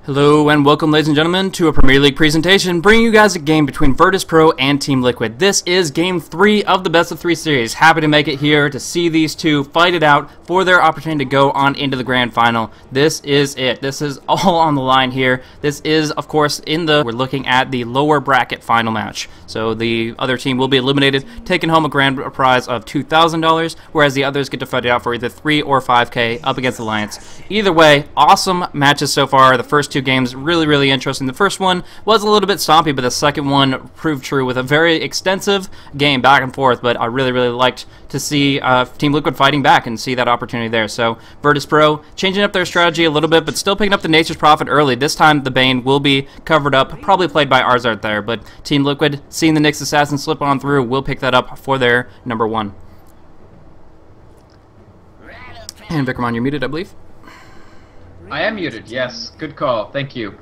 Hello and welcome, ladies and gentlemen, to a Premier League presentation bringing you guys a game between Virtus.pro and Team Liquid. This is Game 3 of the Best of 3 series. Happy to make it here to see these two fight it out for their opportunity to go on into the Grand Final. This is it. This is all on the line here. This is, of course, we're looking at the lower bracket final match. So the other team will be eliminated, taking home a grand prize of $2,000, whereas the others get to fight it out for either 3 or 5K up against Alliance. Either way, awesome matches so far. The first two games really interesting. The first one was a little bit stompy, but the second one proved true with a very extensive game back and forth. But I really liked to see Team Liquid fighting back and see that opportunity there. So Virtus.pro changing up their strategy a little bit, but still picking up the Nature's Prophet early. This time the Bane will be covered up, probably played by Arzard there, but Team Liquid, seeing the Nyx Assassin slip on through, will pick that up for their number one. And Vickerman, you're muted, I believe. I am muted, yes. Good call, thank you.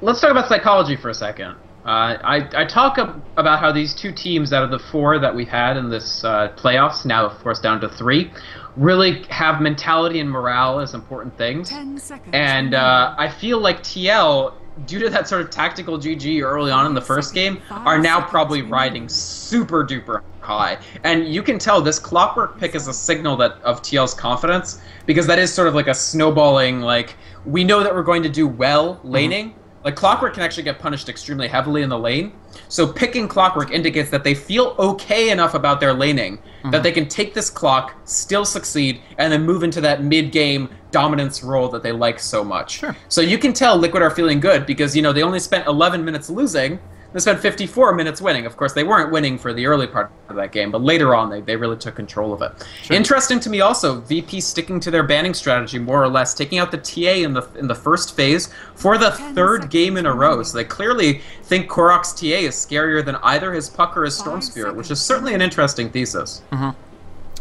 Let's talk about psychology for a second. I talk about how these two teams out of the 4 that we had in this playoffs, now of course down to 3, really have mentality and morale as important things. 10 seconds. And I feel like TL, due to that sort of tactical GG early on in the first game, are now probably riding super duper high. And you can tell this Clockwork pick is a signal of TL's confidence, because that is sort of like a snowballing, like, we know that we're going to do well laning. Like, Clockwork can actually get punished extremely heavily in the lane, so picking Clockwork indicates that they feel okay enough about their laning that they can take this clock, still succeed, and then move into that mid-game dominance role that they like so much. Sure. So you can tell Liquid are feeling good because, you know, they only spent 11 minutes losing. They spent 54 minutes winning. Of course, they weren't winning for the early part of that game, but later on, they really took control of it. Sure. Interesting to me also, VP sticking to their banning strategy more or less, taking out the TA in the first phase for the 3rd game in a row. So they clearly think Korok's TA is scarier than either his Puck or his Storm Spirit, which is certainly an interesting thesis.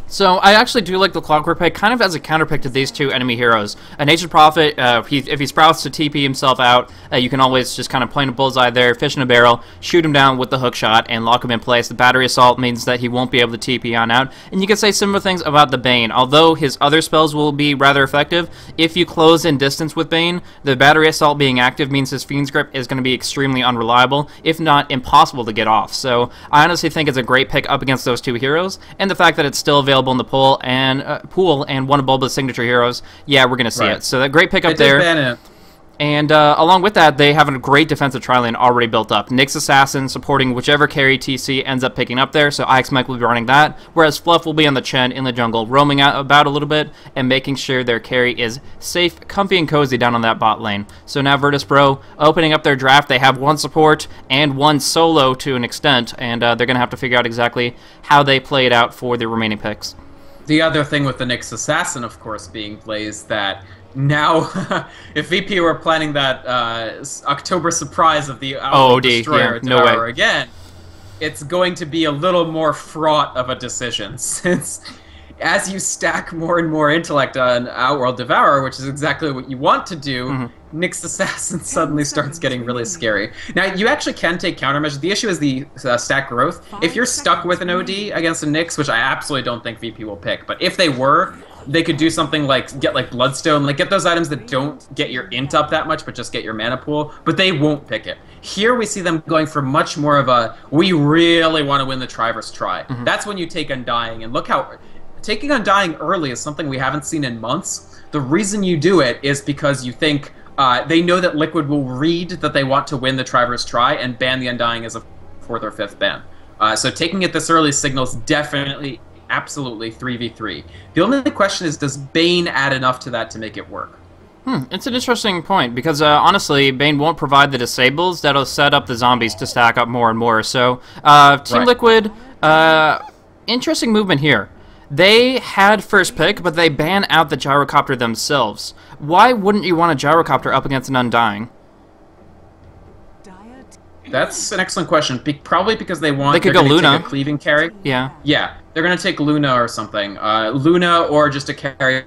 So I actually do like the Clockwork pick, kind of as a counterpick to these two enemy heroes. A Nature's Prophet, if he sprouts to TP himself out, you can always just kind of play in a bullseye there, fish in a barrel, shoot him down with the hook shot, and lock him in place. The Battery Assault means that he won't be able to TP on out. And you can say similar things about the Bane. Although his other spells will be rather effective, if you close in distance with Bane, the Battery Assault being active means his Fiend's Grip is going to be extremely unreliable, if not impossible to get off. So I honestly think it's a great pick up against those two heroes, and the fact that it's still available in the pool and one of Bulba's signature heroes, yeah, we're gonna see it. So that great pick up there. Ban it. And along with that, they have a great defensive tri-lane already built up. Nyx Assassin supporting whichever carry TC ends up picking up there, so Ix Mike will be running that, whereas Fluff will be on the Chen in the jungle, roaming out about a little bit and making sure their carry is safe, comfy, and cozy down on that bot lane. So now Virtus.pro opening up their draft. They have one support and one solo to an extent, and they're going to have to figure out exactly how they play it out for the remaining picks. The other thing with the Nyx Assassin, of course, being plays that now, if VP were planning that October surprise of the Destroyer Tower again, it's going to be a little more fraught of a decision, since as you stack more and more intellect on Outworld Devourer, which is exactly what you want to do, Nyx Assassin suddenly starts getting really scary. Now, you actually can take countermeasures. The issue is the stack growth. If you're stuck with an OD against a Nyx, which I absolutely don't think VP will pick, but if they were, they could do something like get like Bloodstone, like get those items that don't get your int up that much, but just get your mana pool, but they won't pick it. Here we see them going for much more of a, we really want to win the Triverse Try. That's when you take Undying, and look how... Taking Undying early is something we haven't seen in months. The reason you do it is because you think they know that Liquid will read that they want to win the Triverse Try and ban the Undying as a 4th or 5th ban. So taking it this early signals definitely, absolutely 3v3. The only question is, does Bane add enough to that to make it work? It's an interesting point, because honestly, Bane won't provide the disables that'll set up the zombies to stack up more and more. So Team Liquid, interesting movement here. They had first pick, but they ban out the Gyrocopter themselves. Why wouldn't you want a Gyrocopter up against an Undying? That's an excellent question. Probably because they want... They could go Luna. Take a cleaving carry. Yeah. Yeah, they're going to take Luna or something. Luna or just a carry.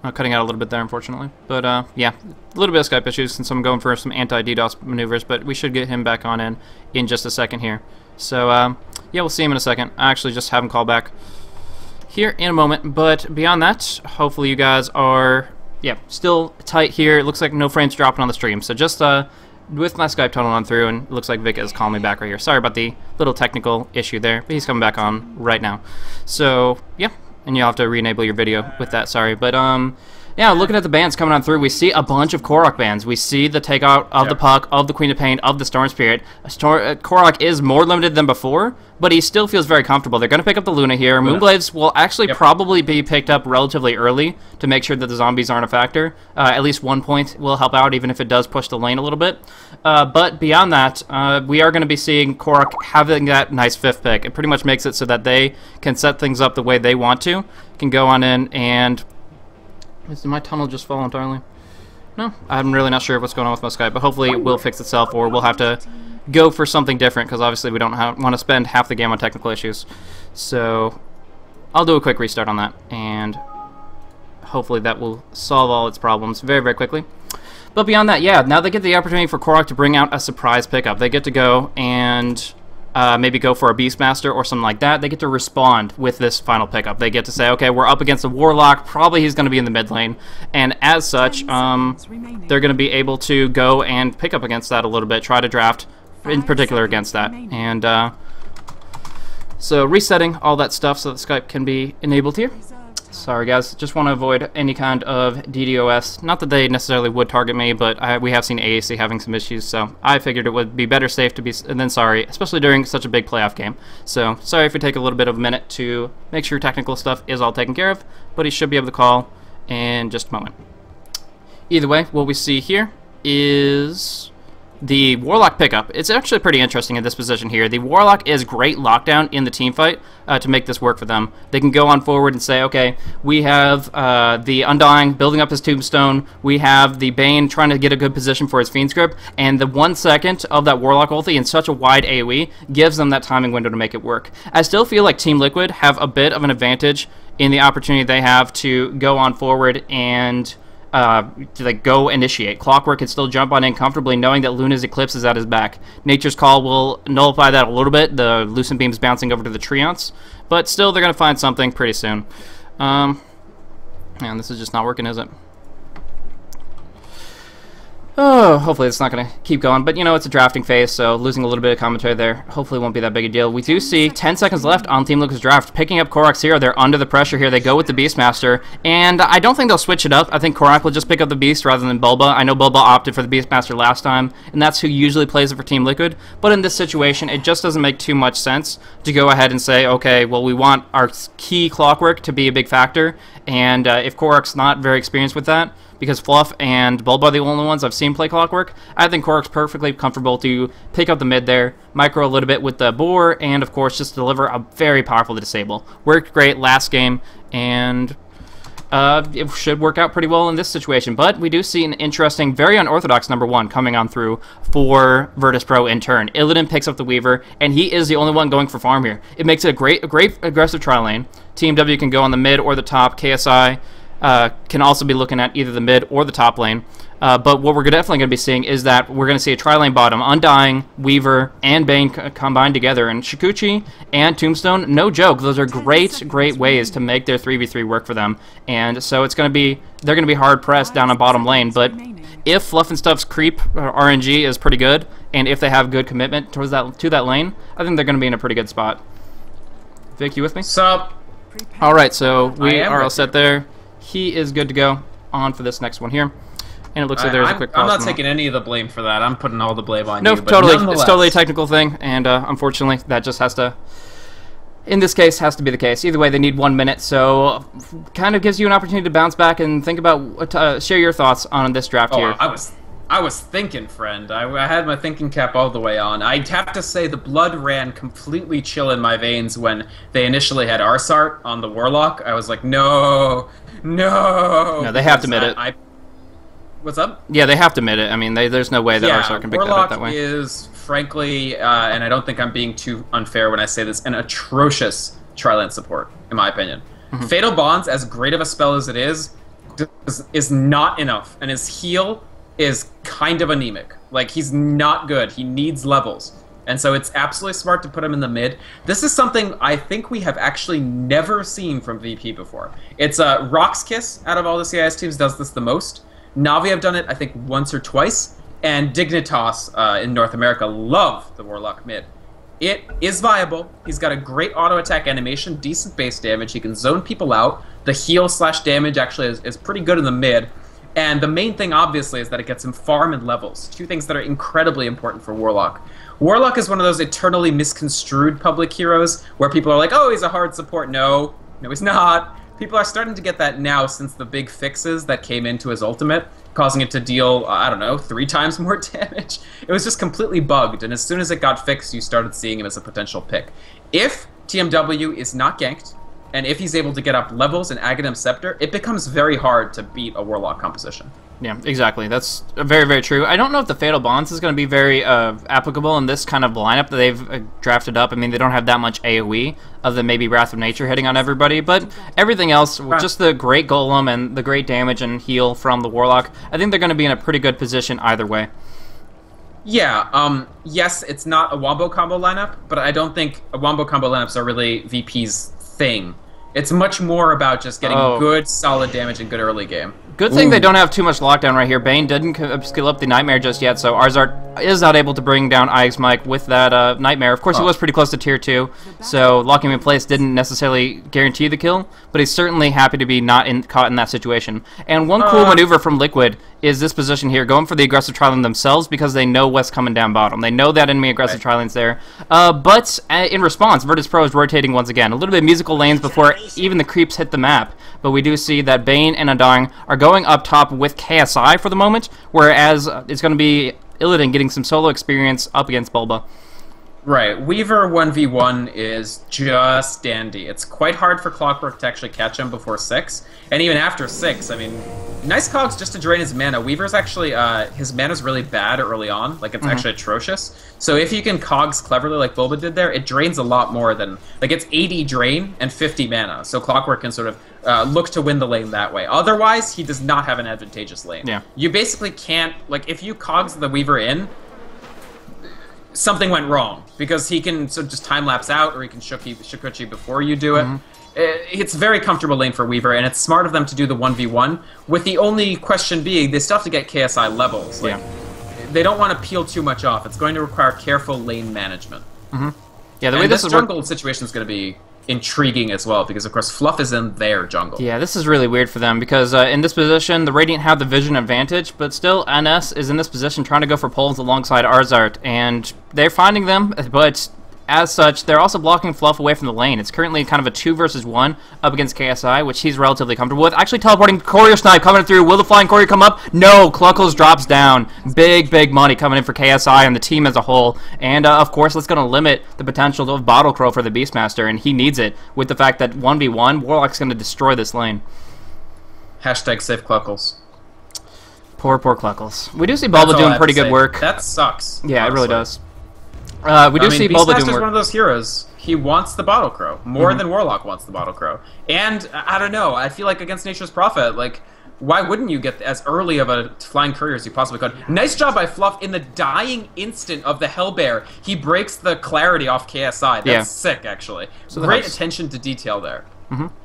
Cutting out a little bit there, unfortunately. But, yeah, a little bit of Skype issues since I'm going for some anti-DDoS maneuvers, but we should get him back on in just a second here. So, yeah, we'll see him in a second. I actually just have him call back here in a moment, but beyond that, hopefully you guys are yeah, still tight here. It looks like no frames dropping on the stream. So just with my Skype tunnel on through, and it looks like Vic is calling me back right here. Sorry about the little technical issue there, but he's coming back on right now. So, yeah, and you'll have to re-enable your video with that, sorry. But, yeah, looking at the bans coming on through, we see a bunch of Korok bans. We see the takeout of the Puck, of the Queen of Pain, of the Storm Spirit. Korok is more limited than before, but he still feels very comfortable. They're going to pick up the Luna here. Moonblades will actually probably be picked up relatively early to make sure that the zombies aren't a factor. At least 1 point will help out, even if it does push the lane a little bit. But beyond that, we are going to be seeing Korok having that nice 5th pick. It pretty much makes it so that they can set things up the way they want to. Can go on in and... Did my tunnel just fall entirely? No, I'm really not sure what's going on with my Skype, but hopefully it will fix itself, or we'll have to go for something different, because obviously we don't want to spend half the game on technical issues. So I'll do a quick restart on that, and hopefully that will solve all its problems very, very quickly. But beyond that, yeah, now they get the opportunity for Korok to bring out a surprise pickup. They get to go and... maybe go for a Beastmaster or something like that. They get to respond with this final pickup. They get to say, okay, we're up against a Warlock. Probably he's going to be in the mid lane. And as such, they're going to be able to go and pick up against that a little bit. Try to draft in particular against that. And so resetting all that stuff so that Skype can be enabled here. Sorry guys, just want to avoid any kind of DDoS. Not that they necessarily would target me, but we have seen AAC having some issues, so I figured it would be better safe to be than sorry, especially during such a big playoff game. So sorry if we take a little bit of a minute to make sure technical stuff is all taken care of, but he should be able to call in just a moment. Either way, what we see here is the Warlock pickup. It's actually pretty interesting in this position here. The Warlock is great lockdown in the team fight to make this work for them. They can go on forward and say, okay, we have the Undying building up his Tombstone. We have the Bane trying to get a good position for his Fiend's Grip. And the 1 second of that Warlock ulti in such a wide AoE gives them that timing window to make it work. I still feel like Team Liquid have a bit of an advantage in the opportunity they have to go on forward and... to like go initiate. Clockwork can still jump on in comfortably knowing that Luna's Eclipse is at his back. Nature's Call will nullify that a little bit, the Lucent Beam's bouncing over to the Treants, but still they're going to find something pretty soon. Man, this is just not working, is it? Oh, hopefully it's not going to keep going. But, you know, it's a drafting phase, so losing a little bit of commentary there hopefully won't be that big a deal. We do see 10 seconds left on Team Liquid's draft. Picking up Korok's hero. They're under the pressure here. They go with the Beastmaster, and I don't think they'll switch it up. I think Korok will just pick up the Beast rather than Bulba. I know Bulba opted for the Beastmaster last time, and that's who usually plays it for Team Liquid. But in this situation, it just doesn't make too much sense to go ahead and say, okay, well, we want our key Clockwork to be a big factor, and if Korok's not very experienced with that, because Fluff and Bulba are the only ones I've seen play Clockwork, I think Korok's perfectly comfortable to pick up the mid there, micro a little bit with the Boar, and of course just deliver a very powerful disable. Worked great last game, and it should work out pretty well in this situation. But we do see an interesting, very unorthodox #1 coming on through for Virtus.pro in turn. Illidan picks up the Weaver, and he is the only one going for farm here. It makes it a great aggressive trial lane. Team W can go on the mid or the top. KSI can also be looking at either the mid or the top lane. But what we're definitely going to be seeing is that we're going to see a tri-lane bottom. Undying, Weaver, and Bane combined together. And Shukuchi and Tombstone, no joke, those are great ways to make their 3v3 work for them. And so it's going to be, they're going to be hard-pressed down a bottom lane. But if Fluff and Stuff's creep RNG is pretty good, and if they have good commitment towards to that lane, I think they're going to be in a pretty good spot. Vic, you with me? Sup? Alright, so we are all set there. He is good to go on for this next one here. And it looks like there's a quick pause. I'm not taking any of the blame for that. I'm putting all the blame on you. No, totally. It's totally a technical thing, and unfortunately, that just has to, in this case, has to be the case. Either way, they need 1 minute, so kind of gives you an opportunity to bounce back and think about, share your thoughts on this draft here. I was thinking, friend. I had my thinking cap all the way on. I'd have to say the blood ran completely chill in my veins when they initially had Arsart on the Warlock. I was like, no. No, they have to admit it. What's up? Yeah, they have to admit it. I mean, there's no way that Arsart can pick that up that way. Warlock is, frankly, and I don't think I'm being too unfair when I say this, an atrocious tri-lane support, in my opinion. Fatal Bonds, as great of a spell as it is not enough, and his heal is kind of anemic. Like, he's not good. He needs levels. And so it's absolutely smart to put him in the mid. This is something I think we have actually never seen from VP before. It's Rock's Kiss, out of all the CIS teams, does this the most. Na'Vi have done it, I think, once or twice. And Dignitas in North America love the Warlock mid. It is viable. He's got a great auto attack animation, decent base damage. He can zone people out. The heal / damage actually is pretty good in the mid. And the main thing, obviously, is that it gets him farm and levels. Two things that are incredibly important for Warlock. Warlock is one of those eternally misconstrued public heroes where people are like, oh, he's a hard support. No, he's not. People are starting to get that now since the big fixes that came into his ultimate, causing it to deal, I don't know, 3 times more damage. It was just completely bugged, and as soon as it got fixed, you started seeing him as a potential pick. If TMW is not ganked, and if he's able to get up levels in Aghanim Scepter, it becomes very hard to beat a Warlock composition. Yeah, exactly. That's very, very true. I don't know if the Fatal Bonds is going to be very applicable in this kind of lineup that they've drafted up. I mean, they don't have that much AoE, other than maybe Wrath of Nature hitting on everybody, but everything else, just the great Golem and the great damage and heal from the Warlock, I think they're going to be in a pretty good position either way. Yeah, yes, it's not a Wombo combo lineup, but I don't think Wombo combo lineups are really VP's thing. It's much more about just getting good, solid damage and good early game. Good thing they don't have too much lockdown right here. Bane didn't skill up the Nightmare just yet, so Arzart is not able to bring down Ix Mike with that Nightmare. Of course, he was pretty close to tier 2, so locking him in place didn't necessarily guarantee the kill, but he's certainly happy to be not caught in that situation. And one cool maneuver from Liquid is this position here, going for the aggressive tri-lane themselves because they know what's coming down bottom. They know that enemy aggressive tri-lane's there. But in response, Virtus Pro is rotating once again. A little bit of musical lanes before even the creeps hit the map. But we do see that Bane and Undying are going up top with KSI for the moment, whereas it's going to be Illidan getting some solo experience up against Bulba. Right. Weaver 1v1 is just dandy. It's quite hard for Clockwork to actually catch him before 6. And even after 6, I mean, nice cogs just to drain his mana. Weaver's actually, his mana's really bad early on. Like, it's actually atrocious. So if you can cogs cleverly like Bulba did there, it drains a lot more than... Like, it's 80 drain and 50 mana. So Clockwork can sort of look to win the lane that way. Otherwise, he does not have an advantageous lane. Yeah. You basically can't... Like, if you cogs the Weaver in... something went wrong, because he can sort of just time-lapse out, or he can Shikuchi before you do it. It's a very comfortable lane for Weaver, and it's smart of them to do the 1v1, with the only question being, they still have to get KSI levels. Like, they don't want to peel too much off. It's going to require careful lane management. Yeah, the way this jungle situation is going to be intriguing as well, because of course Fluff is in their jungle. Yeah, this is really weird for them, because in this position, the Radiant have the vision advantage, but still NS is in this position trying to go for pulls alongside Arzart, and they're finding them, but as such, they're also blocking Fluff away from the lane. It's currently kind of a 2 versus 1 up against KSI, which he's relatively comfortable with. Actually teleporting Courier Snipe coming through. Will the Flying Courier come up? No, Cluckles drops down. Big money coming in for KSI and the team as a whole. And of course, that's going to limit the potential of Bottle Crow for the Beastmaster, and he needs it with the fact that 1v1, Warlock's going to destroy this lane. Hashtag save Cluckles. Poor Cluckles. We do see Bulba doing pretty good work. That sucks. Yeah, honestly. It really does. We do see Bulba doing work. Beastmaster's one of those heroes. He wants the Bottle Crow more than Warlock wants the Bottle Crow. And I don't know. I feel like against Nature's Prophet, like, why wouldn't you get as early of a Flying Courier as you possibly could? Nice job by Fluff in the dying instant of the Hellbear. He breaks the clarity off KSI. That's sick, actually. So great attention to detail there.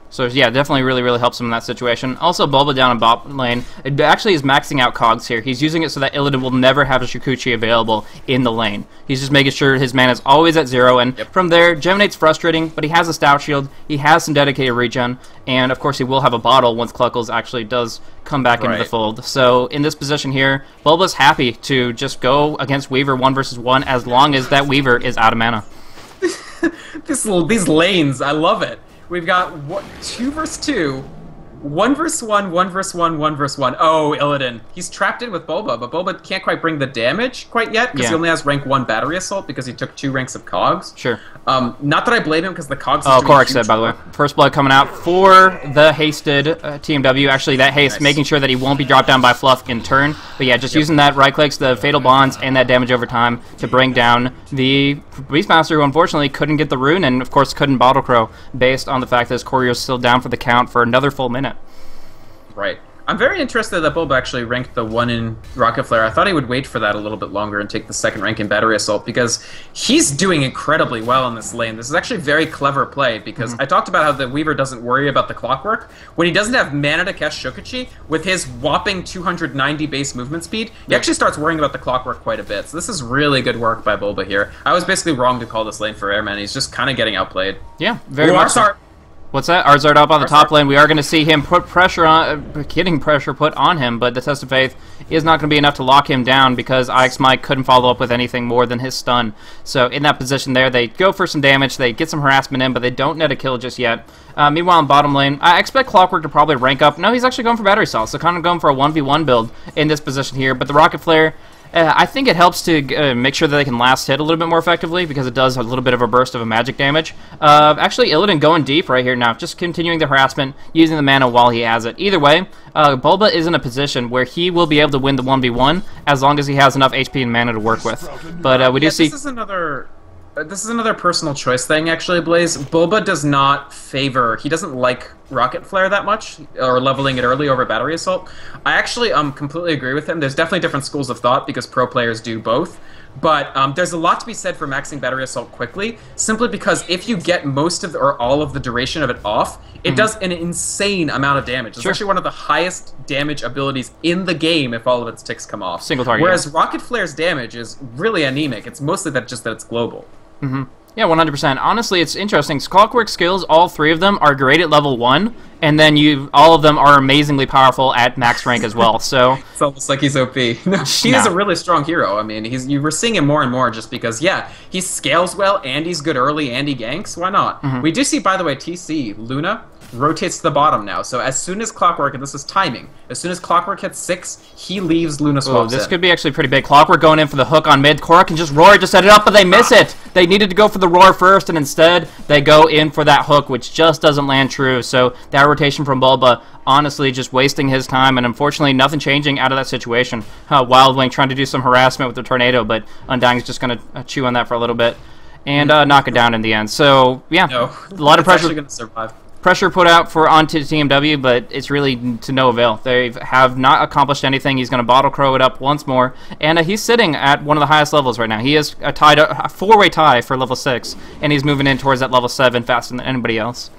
So yeah, definitely really helps him in that situation. Also, Bulba down in bot lane, it actually is maxing out cogs here. He's using it so that Illidan will never have a Shikuchi available in the lane. He's just making sure his mana is always at 0, and from there, Geminate's frustrating, but he has a Stout Shield, he has some dedicated regen, and of course he will have a bottle once Cluckles actually does come back into the fold. So in this position here, Bulba's happy to just go against Weaver 1 versus 1 as long as that Weaver is out of mana. These lanes, I love it. We've got 2 versus 2, 1 versus 1, 1 versus 1, 1 versus 1. Oh, Illidan. He's trapped in with Bulba, but Bulba can't quite bring the damage quite yet, because he only has rank 1 Battery Assault, because he took 2 ranks of cogs. Sure. Not that I blame him, because the cogs... Oh, Korak said, by the way. First blood coming out for the hasted TMW. Actually, that haste, making sure that he won't be dropped down by Fluff in turn. But yeah, just using that right clicks, the Fatal Bonds, and that damage over time to bring down the Beastmaster, who unfortunately couldn't get the rune, and of course couldn't Bottle Crow, based on the fact that his Courier's still down for the count for another full minute. Right. I'm very interested that Bulba actually ranked the 1 in Rocket Flare. I thought he would wait for that a little bit longer and take the 2nd rank in Battery Assault, because he's doing incredibly well in this lane. This is actually very clever play, because I talked about how the Weaver doesn't worry about the clockwork. When he doesn't have mana to cast Shukachi, with his whopping 290 base movement speed, he actually starts worrying about the clockwork quite a bit. So this is really good work by Bulba here. I was basically wrong to call this lane for Airman. He's just kind of getting outplayed. Yeah, very much so. What's that? Arzard up on the top lane. We are going to see him put pressure on, getting pressure put on him, but the Test of Faith is not going to be enough to lock him down because Ix Mike couldn't follow up with anything more than his stun. So in that position there, they go for some damage, they get some harassment in, but they don't net a kill just yet. Meanwhile, in bottom lane, I expect Clockwork to probably rank up. No, he's actually going for Battery Assault, so kind of going for a 1v1 build in this position here, but the Rocket Flare, I think it helps to make sure that they can last hit a little bit more effectively because it does a little bit of a burst of a magic damage. Actually, Illidan going deep right here now, just continuing the harassment, using the mana while he has it. Either way, Bulba is in a position where he will be able to win the 1v1 as long as he has enough HP and mana to work with. But we do see... This is another personal choice thing, actually, Blaze. Bulba does not favor... He doesn't like Rocket Flare that much, or leveling it early over Battery Assault. I actually completely agree with him. There's definitely different schools of thought, because pro players do both. But there's a lot to be said for maxing Battery Assault quickly, simply because if you get most of or all of the duration of it off, it does an insane amount of damage. It's actually one of the highest damage abilities in the game if all of its ticks come off. Single target. Whereas Rocket Flare's damage is really anemic. It's mostly just that it's global. Yeah, 100%. Honestly, it's interesting. Clockwork skills, all 3 of them are great at level 1, and then all of them are amazingly powerful at max rank as well. So it's almost like he's OP. No, he is a really strong hero. I mean, you were seeing him more and more just because, yeah, he scales well and he's good early and he ganks. Why not? We do see, by the way, TC Luna rotates to the bottom now. So as soon as Clockwork, and this is timing, as soon as Clockwork hits 6, he leaves Luna swaps in. This could be actually pretty big. Clockwork going in for the hook on mid. Korra can just roar to set it up, but they miss it. They needed to go for the roar first, and instead they go in for that hook, which just doesn't land true. So that rotation from Bulba, honestly, just wasting his time, and unfortunately nothing changing out of that situation. Wild Wing trying to do some harassment with the tornado, but Undying's just going to chew on that for a little bit and knock it down in the end. So, yeah, a lot of pressure. Going to survive. Pressure put out onto TMW, but it's really to no avail. They have not accomplished anything. He's going to bottle crow it up once more, and he's sitting at one of the highest levels right now. He is a 4-way tie for level 6, and he's moving in towards that level 7 faster than anybody else.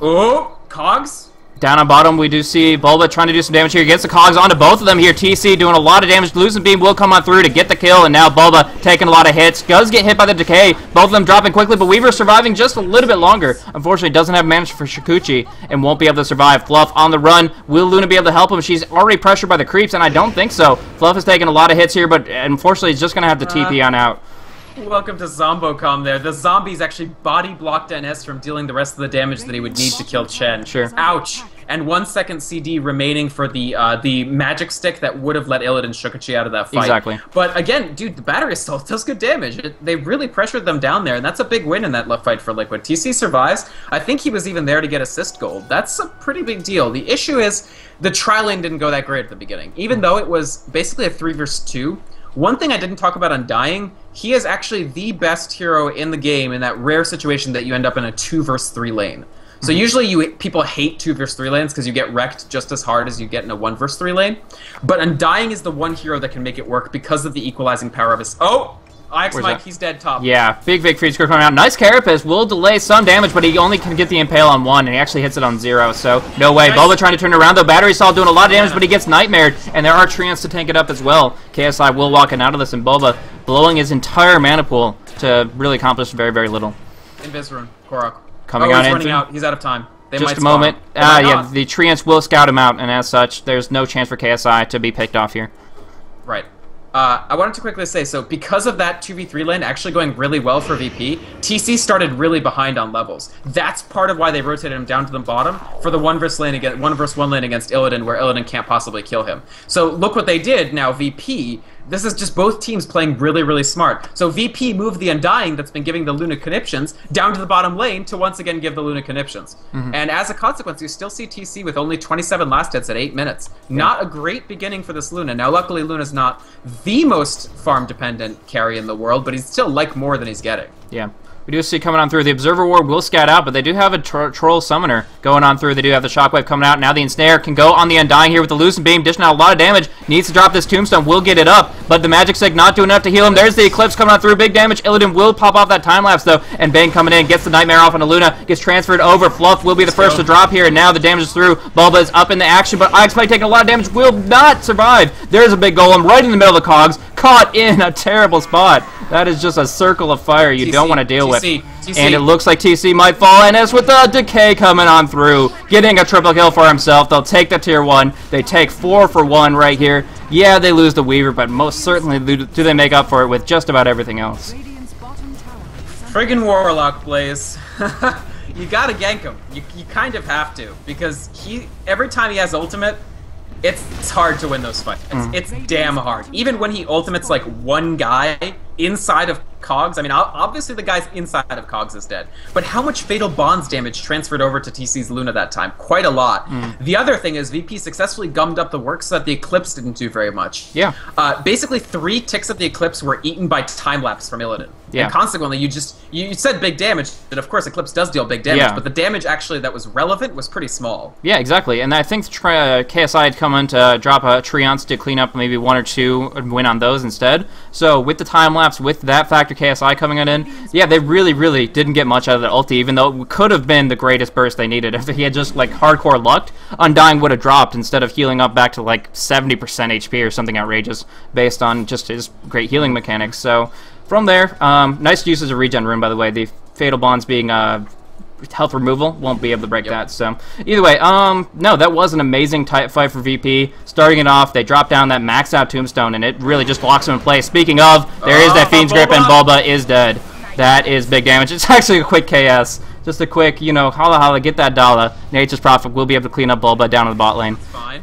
Oh, Cogs? Down on bottom, we do see Bulba trying to do some damage here. He gets the Cogs onto both of them here. TC doing a lot of damage. Losing Beam will come on through to get the kill, and now Bulba taking a lot of hits. Does get hit by the Decay. Both of them dropping quickly, but Weaver surviving just a little bit longer. Unfortunately, doesn't have managed for Shukuchi and won't be able to survive. Fluff on the run. Will Luna be able to help him? She's already pressured by the creeps, and I don't think so. Fluff is taking a lot of hits here, but unfortunately, he's just going to have to TP on out. Welcome to ZomboCom there. The zombies actually body blocked NS from dealing the rest of the damage that he would need to kill Chen. Sure. Ouch. And 1 second CD remaining for the magic stick that would have let Illidan Shukachi out of that fight. Exactly. But again, dude, the Battery Assault does good damage. They really pressured them down there, and that's a big win in that left fight for Liquid. TC survives. I think he was even there to get assist gold. That's a pretty big deal. The issue is the tri-lane didn't go that great at the beginning. Even though it was basically a 3 versus 2, one thing I didn't talk about Undying, he is actually the best hero in the game in that rare situation that you end up in a 2 versus 3 lane. So usually people hate 2 versus 3 lanes because you get wrecked just as hard as you get in a 1 versus 3 lane. But Undying is the one hero that can make it work because of the equalizing power of his... Oh! Ix Mike, he's dead top. Yeah, big freeze script coming out. Nice Carapace will delay some damage, but he only can get the Impale on 1, and he actually hits it on 0, so no way. Nice. Bulba trying to turn it around, though. Battery Assault doing a lot of damage, but he gets Nightmared, and there are treants to tank it up as well. KSI will walk out of this, and Bulba blowing his entire mana pool to really accomplish very, very little. Invis rune, Korok. Coming on he's running out. He's out of time. Just a moment. Yeah, the treants will scout him out, and as such, there's no chance for KSI to be picked off here. Right. I wanted to quickly say, so because of that 2v3 lane actually going really well for VP, TC started really behind on levels. That's part of why they rotated him down to the bottom for the 1 versus 1 lane against Illidan, where Illidan can't possibly kill him. So look what they did now, VP. This is just both teams playing really, really smart. So VP moved the Undying that's been giving the Luna Conniptions down to the bottom lane to once again give the Luna Conniptions. And as a consequence, you still see TC with only 27 last hits at 8 minutes. Not a great beginning for this Luna. Now, luckily, Luna's not the most farm-dependent carry in the world, but he's still like more than he's getting. Yeah. We do see coming on through. The Observer Ward will scout out, but they do have a Troll Summoner going on through. They do have the Shockwave coming out. Now the Ensnare can go on the Undying here with the Lucent Beam, dishing out a lot of damage. Needs to drop this Tombstone. Will get it up, but the Magic Stick not doing enough to heal him. There's the Eclipse coming on through. Big damage. Illidan will pop off that time-lapse, though, and Bane coming in. Gets the Nightmare off onto Luna. Gets transferred over. Fluff will be the first to drop here, and now the damage is through. Bulba is up in the action, but Ix Mike taking a lot of damage. Will not survive. There's a big Golem right in the middle of the cogs. Caught in a terrible spot. That is just a circle of fire you don't want to deal with. And it looks like TC might fall. NS with the Decay coming on through. Getting a triple kill for himself. They'll take the tier 1. They take 4 for 1 right here. Yeah, they lose the Weaver, but most certainly do they make up for it with just about everything else. Friggin' Warlock, Blaze. You gotta gank him. You kind of have to. Because every time he has ultimate, it's hard to win those fights. It's damn hard. Even when he ultimates like one guy inside of Cogs, I mean, obviously the guy's inside of Cogs is dead. But how much Fatal Bonds damage transferred over to TC's Luna that time? Quite a lot. The other thing is VP successfully gummed up the work so that the Eclipse didn't do very much. Yeah. Basically, 3 ticks of the Eclipse were eaten by time-lapse from Illidan. Yeah. And consequently, you said big damage, and of course Eclipse does deal big damage, but the damage actually that was relevant was pretty small. Yeah, exactly. And I think KSI had come in to drop a Treants to clean up maybe 1 or 2 and win on those instead. So with the time-lapse, with that factor KSI coming in, yeah, they really didn't get much out of that ulti, even though it could have been the greatest burst they needed. If he had just like hardcore lucked, Undying would have dropped instead of healing up back to like 70% HP or something outrageous based on just his great healing mechanics. So from there, nice usage of regen rune, by the way. The Fatal Bonds being health removal won't be able to break that. So either way, no, that was an amazing tight fight for VP. Starting it off, they drop down that maxed out Tombstone, and it really just locks him in place. Speaking of, there is that Fiend's Grip, and Bulba is dead. That is big damage. It's actually a quick KS. Just a quick, you know, holla holla, get that dollar. Nature's Prophet will be able to clean up Bulba down in the bot lane. Fine.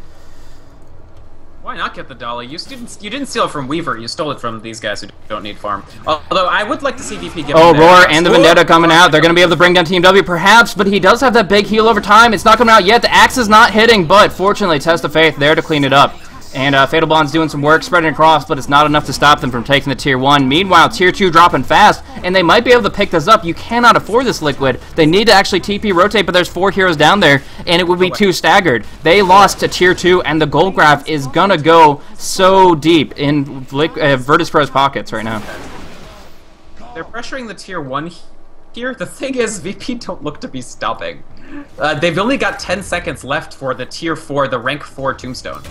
Why not get the dollar? You didn't steal it from Weaver. You stole it from these guys who don't need farm. Although I would like to see VP get. Oh, Roar and the Vendetta coming out. They're going to be able to bring down Team W, perhaps, but he does have that big heal over time. It's not coming out yet. The axe is not hitting, but fortunately, Test of Faith there to clean it up. And Fatal Bond's doing some work, spreading across, but it's not enough to stop them from taking the Tier 1. Meanwhile, Tier 2 dropping fast, and they might be able to pick this up. You cannot afford this Liquid. They need to actually TP rotate, but there's 4 heroes down there, and it would be too staggered. They lost to Tier 2, and the gold graph is gonna go so deep in Virtus.pro's pockets right now. They're pressuring the Tier 1 here. The thing is, VP don't look to be stopping. They've only got 10 seconds left for the Tier 4, the Rank 4 Tombstone,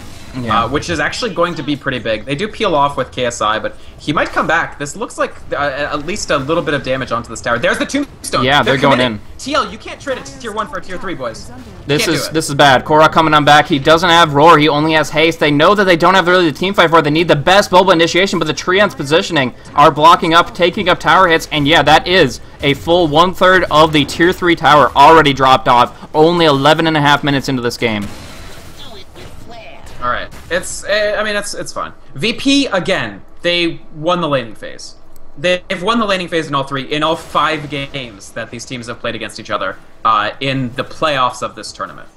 which is actually going to be pretty big. They do peel off with KSI, but he might come back. This looks like at least a little bit of damage onto this tower. There's the Tombstone. Yeah, they're going in. TL, you can't trade a Tier 1 for a Tier 3, boys. This is bad. Korra coming on back. He doesn't have Roar. He only has Haste. They know that they don't have really the team fight for it. They need the best Bulba initiation, but the Treants positioning are blocking up, taking up tower hits, and yeah, that is a full 1/3 of the Tier 3 tower already dropped off. Only 11.5 minutes into this game. All right, I mean, it's fine. VP again. They won the laning phase. They've won the laning phase in all 5 games that these teams have played against each other in the playoffs of this tournament.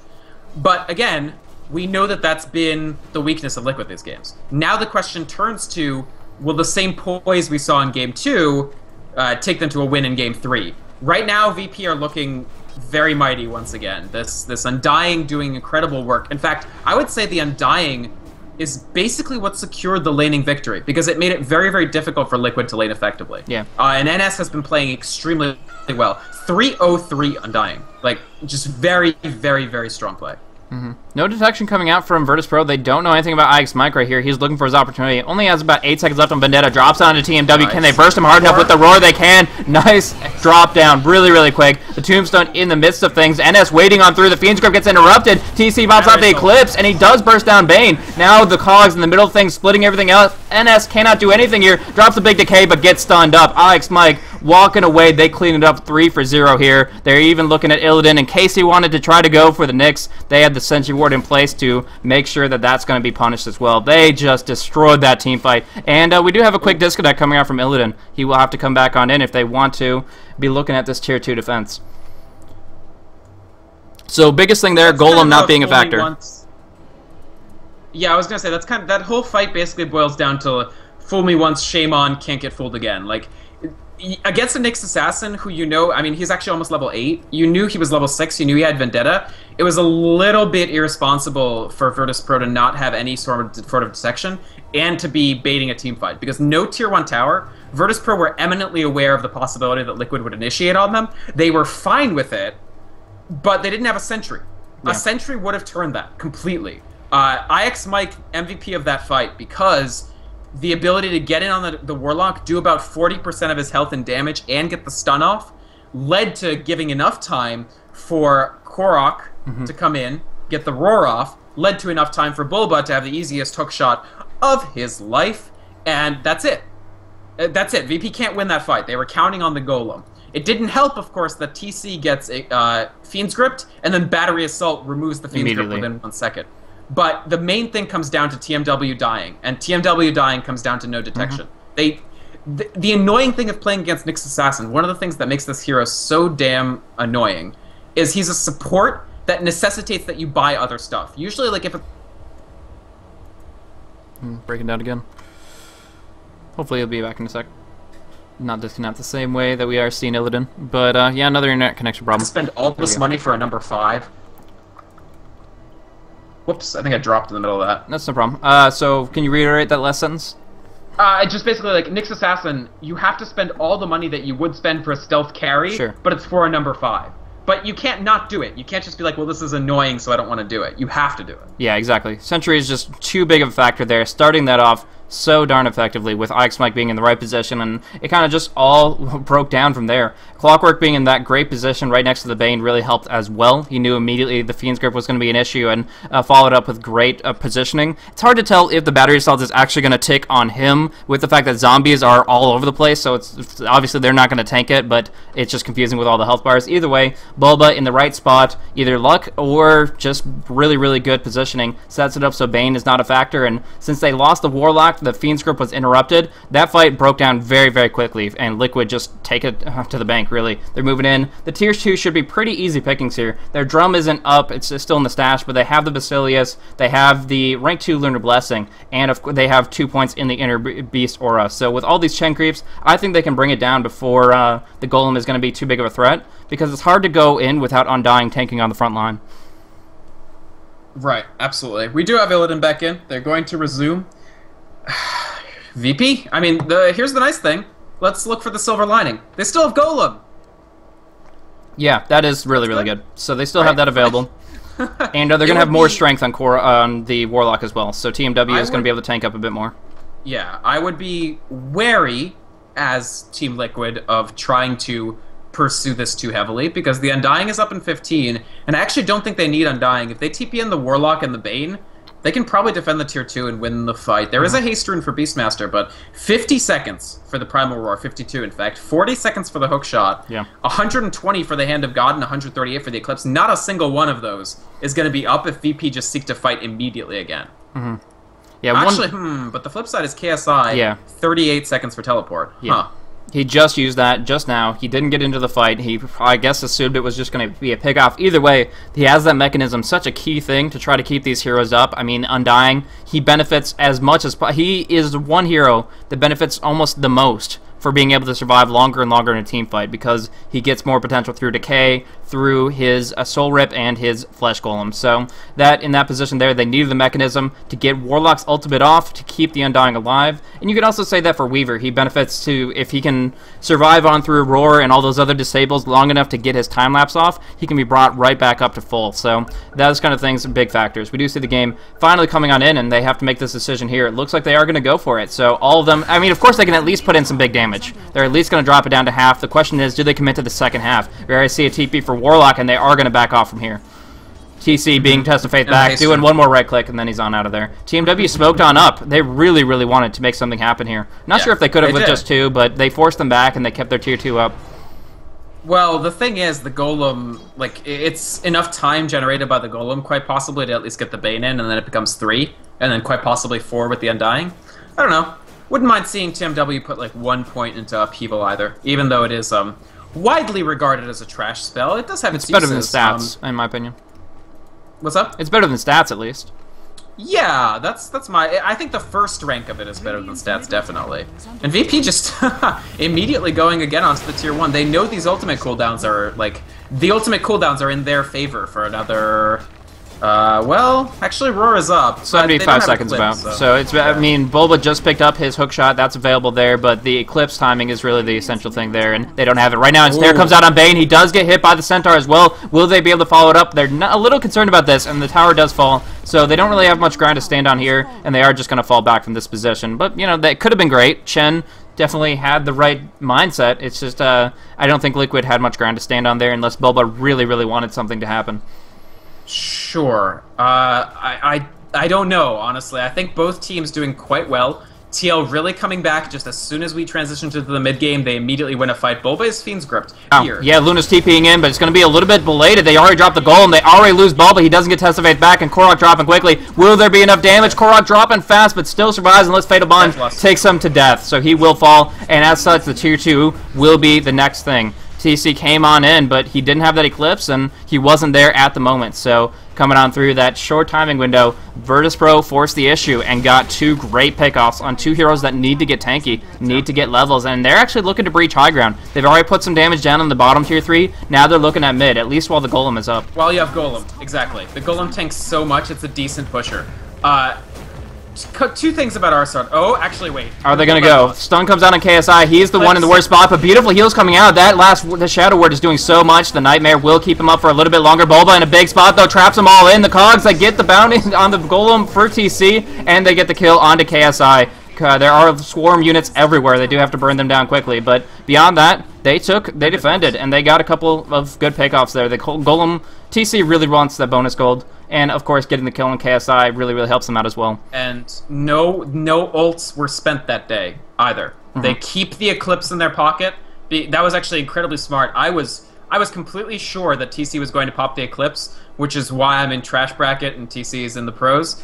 But again, we know that that's been the weakness of Liquid these games. Now the question turns to, will the same poise we saw in Game 2 take them to a win in Game 3? Right now, VP are looking very mighty once again. This Undying doing incredible work. In fact, I would say the Undying is basically what secured the laning victory, because it made it very difficult for Liquid to lane effectively. Yeah. And NS has been playing extremely well. 3-0-3 Undying. Like, just very strong play. No detection coming out from Virtus.pro. They don't know anything about Ix Mike right here. He's looking for his opportunity. Only has about 8 seconds left on Vendetta. Drops onto TMW. Nice. Can they burst him hard enough with the Roar? They can. Nice drop down. Really quick. The Tombstone in the midst of things. NS waiting on through. The Fiend's Grip gets interrupted. TC pops out the Eclipse, and he does burst down Bane. Now the Cogs in the middle of things, splitting everything else. NS cannot do anything here. Drops a big decay, but gets stunned up. Ix Mike walking away. They clean it up 3-for-0 here. They're even looking at Illidan. In case he wanted to try to go for the Nyx, they had the Sentry Ward in place to make sure that that's going to be punished as well. They just destroyed that team fight. And we do have a quick disconnect coming out from Illidan. He will have to come back on in if they want to be looking at this Tier 2 defense. So biggest thing there, Golem not being a factor. Yeah, I was going to say, that whole fight basically boils down to fool me once, shame on, can't get fooled again. Like, against a Nyx Assassin who I mean, he's actually almost level 8. You knew he was level 6. You knew he had Vendetta. It was a little bit irresponsible for Virtus Pro to not have any sort of detection and to be baiting a team fight. Because no tier 1 tower, Virtus Pro were eminently aware of the possibility that Liquid would initiate on them. They were fine with it, but they didn't have a sentry. Yeah. A sentry would have turned that completely. IX Mike, MVP of that fight, because the ability to get in on the Warlock, do about 40% of his health and damage, and get the stun off, led to giving enough time for Korok to come in, get the roar off, led to enough time for Bulba to have the easiest hook shot of his life, and that's it. That's it. VP can't win that fight. They were counting on the Golem. It didn't help, of course, that TC gets a Fiend's Grip, and then Battery Assault removes the Fiend's Grip within 1 second. But the main thing comes down to TMW dying, and TMW dying comes down to no detection. The annoying thing of playing against Nyx Assassin, one of the things that makes this hero so damn annoying, is he's a support that necessitates that you buy other stuff. Usually, like, if breaking down again. Hopefully he'll be back in a sec. Not disconnect the same way that we are seeing Illidan. But, yeah, another internet connection problem. Spend all this money for a number 5. Whoops, I think I dropped in the middle of that. That's no problem. So, can you reiterate that last sentence? Just basically, like, Nyx Assassin, you have to spend all the money that you would spend for a stealth carry, but it's for a number 5. But you can't not do it. You can't just be like, well, this is annoying, so I don't want to do it. You have to do it. Yeah, exactly. Sentry is just too big of a factor there, starting that off so darn effectively with IX Mike being in the right position, and it kind of just all broke down from there. Clockwork being in that great position right next to the Bane really helped as well. He knew immediately the Fiend's Grip was going to be an issue and followed up with great positioning. It's hard to tell if the Battery Assault is actually going to tick on him with the fact that zombies are all over the place, so it's obviously they're not going to tank it, but it's just confusing with all the health bars. Either way, Bulba in the right spot, either luck or just really, really good positioning, sets it up so Bane is not a factor, and since they lost the Warlock, the Fiend's Grip was interrupted. That fight broke down very, very quickly, and Liquid just take it to the bank, really. They're moving in. The tier 2 should be pretty easy pickings here. Their drum isn't up, it's still in the stash, but they have the Basilius, they have the rank 2 Lunar Blessing, and of course they have 2 points in the Inner Beast Aura. So with all these Chen creeps, I think they can bring it down before the Golem is going to be too big of a threat, because it's hard to go in without Undying tanking on the front line. Right, absolutely. We do have Illidan back in. They're going to resume. VP? I mean, here's the nice thing. Let's look for the silver lining. They still have Golem. Yeah, that is really, really good. So they still have that available. And they're going to have more strength on the Warlock as well. So TMW is going to be able to tank up a bit more. Yeah, I would be wary as Team Liquid of trying to pursue this too heavily, because the Undying is up in 15, and I actually don't think they need Undying. If they TP in the Warlock and the Bane, they can probably defend the tier 2 and win the fight. There is a haste rune for Beastmaster, but 50 seconds for the Primal Roar, 52 in fact, 40 seconds for the hook shot, 120 for the Hand of God, and 138 for the Eclipse. Not a single one of those is going to be up if VP just seek to fight immediately again. Yeah, actually, but the flip side is KSI, 38 seconds for Teleport. He just used that just now. He didn't get into the fight. He, I guess, assumed it was just going to be a pick-off. Either way, he has that mechanism, such a key thing to try to keep these heroes up. I mean, Undying, he benefits as much as... He is one hero that benefits almost the most for being able to survive longer and longer in a team fight, because he gets more potential through Decay, through his Soul Rip, and his Flesh Golem. So that in that position there, they needed the mechanism to get Warlock's ultimate off to keep the Undying alive. And you could also say that for Weaver. He benefits to, if he can survive on through Roar and all those other disables long enough to get his time lapse off, he can be brought right back up to full. So those kind of things are big factors. We do see the game finally coming on in, and they have to make this decision here. It looks like they are going to go for it. So all of them, I mean, of course they can at least put in some big damage. They're at least going to drop it down to half. The question is, do they commit to the second half? Where I see a TP for Warlock, and they are going to back off from here. TC being Test of Faith back, doing one more right click, and then he's on out of there. TMW smoked on up. They really, really wanted to make something happen here. Not sure if they could have with just 2, but they forced them back, and they kept their tier 2 up. Well, the thing is, the Golem, like, it's enough time generated by the Golem, quite possibly, to at least get the Bane in, and then it becomes 3, and then quite possibly 4 with the Undying. I don't know. Wouldn't mind seeing TMW put, like, 1 point into Upheaval either, even though it is, widely regarded as a trash spell. It does have its uses. Better than stats, in my opinion. What's up? It's better than stats, at least. Yeah, that's my... I think the first rank of it is better than stats, definitely. And VP just immediately going again onto the tier 1. They know these ultimate cooldowns are, like... The ultimate cooldowns are in their favor for another... well, actually, Roar is up. 75 seconds about. So it's, I mean, Bulba just picked up his hook shot. That's available there, but the Eclipse timing is really the essential thing there, and they don't have it right now. And Snare comes out on Bane. He does get hit by the Centaur as well. Will they be able to follow it up? They're a little concerned about this, and the tower does fall, so they don't really have much ground to stand on here, and they are just going to fall back from this position. But, you know, that could have been great. Chen definitely had the right mindset. It's just, I don't think Liquid had much ground to stand on there unless Bulba really, really wanted something to happen. Sure. I don't know, honestly. I think both teams doing quite well. TL really coming back just as soon as we transition to the mid-game. They immediately win a fight. Bulba is Fiend's gripped here. Yeah, Luna's TPing in, but it's going to be a little bit belated. They already dropped the golem. They already lose Bulba. He doesn't get Testifate back, and Korok dropping quickly. Will there be enough damage? Korok dropping fast, but still survives unless Fatal Bond takes him to death. So he will fall, and as such, the Tier 2 will be the next thing. TC came on in, but he didn't have that Eclipse, and he wasn't there at the moment. So coming on through that short timing window, Virtus.pro forced the issue and got two great pickoffs on two heroes that need to get tanky, need to get levels, and they're actually looking to breach high ground. They've already put some damage down on the bottom tier 3. Now they're looking at mid, at least while the Golem is up. While you have Golem, exactly. The Golem tanks so much, it's a decent pusher. Two things about Arsart. Oh, actually, wait. Are they going to go? Stun comes out on KSI. He's the one in the worst spot, but beautiful heals coming out. The Shadow Word is doing so much. The Nightmare will keep him up for a little bit longer. Bulba in a big spot, though, traps them all in. The Cogs, they get the bounty on the Golem for TC, and they get the kill onto KSI. There are swarm units everywhere. They do have to burn them down quickly, but beyond that, they defended, and they got a couple of good pickoffs there. The Golem, TC really wants that bonus gold, and of course getting the kill on KSI really, really helps them out as well. And no ults were spent that day, either. They keep the Eclipse in their pocket. That was actually incredibly smart. I was completely sure that TC was going to pop the Eclipse, which is why I'm in Trash Bracket and TC is in the pros.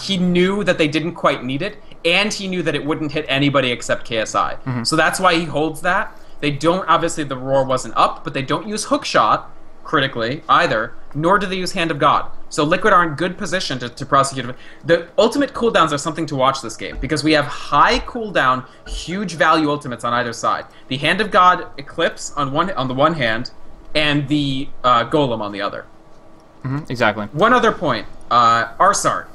He knew that they didn't quite need it, and he knew that it wouldn't hit anybody except KSI. So that's why he holds that. They don't, obviously the Roar wasn't up, but they don't use Hookshot, critically, either, nor do they use Hand of God. So Liquid are in good position to prosecute. The ultimate cooldowns are something to watch this game, because we have high cooldown, huge value ultimates on either side. The Hand of God Eclipse on the one hand, and the Golem on the other. Exactly. One other point, Arsart.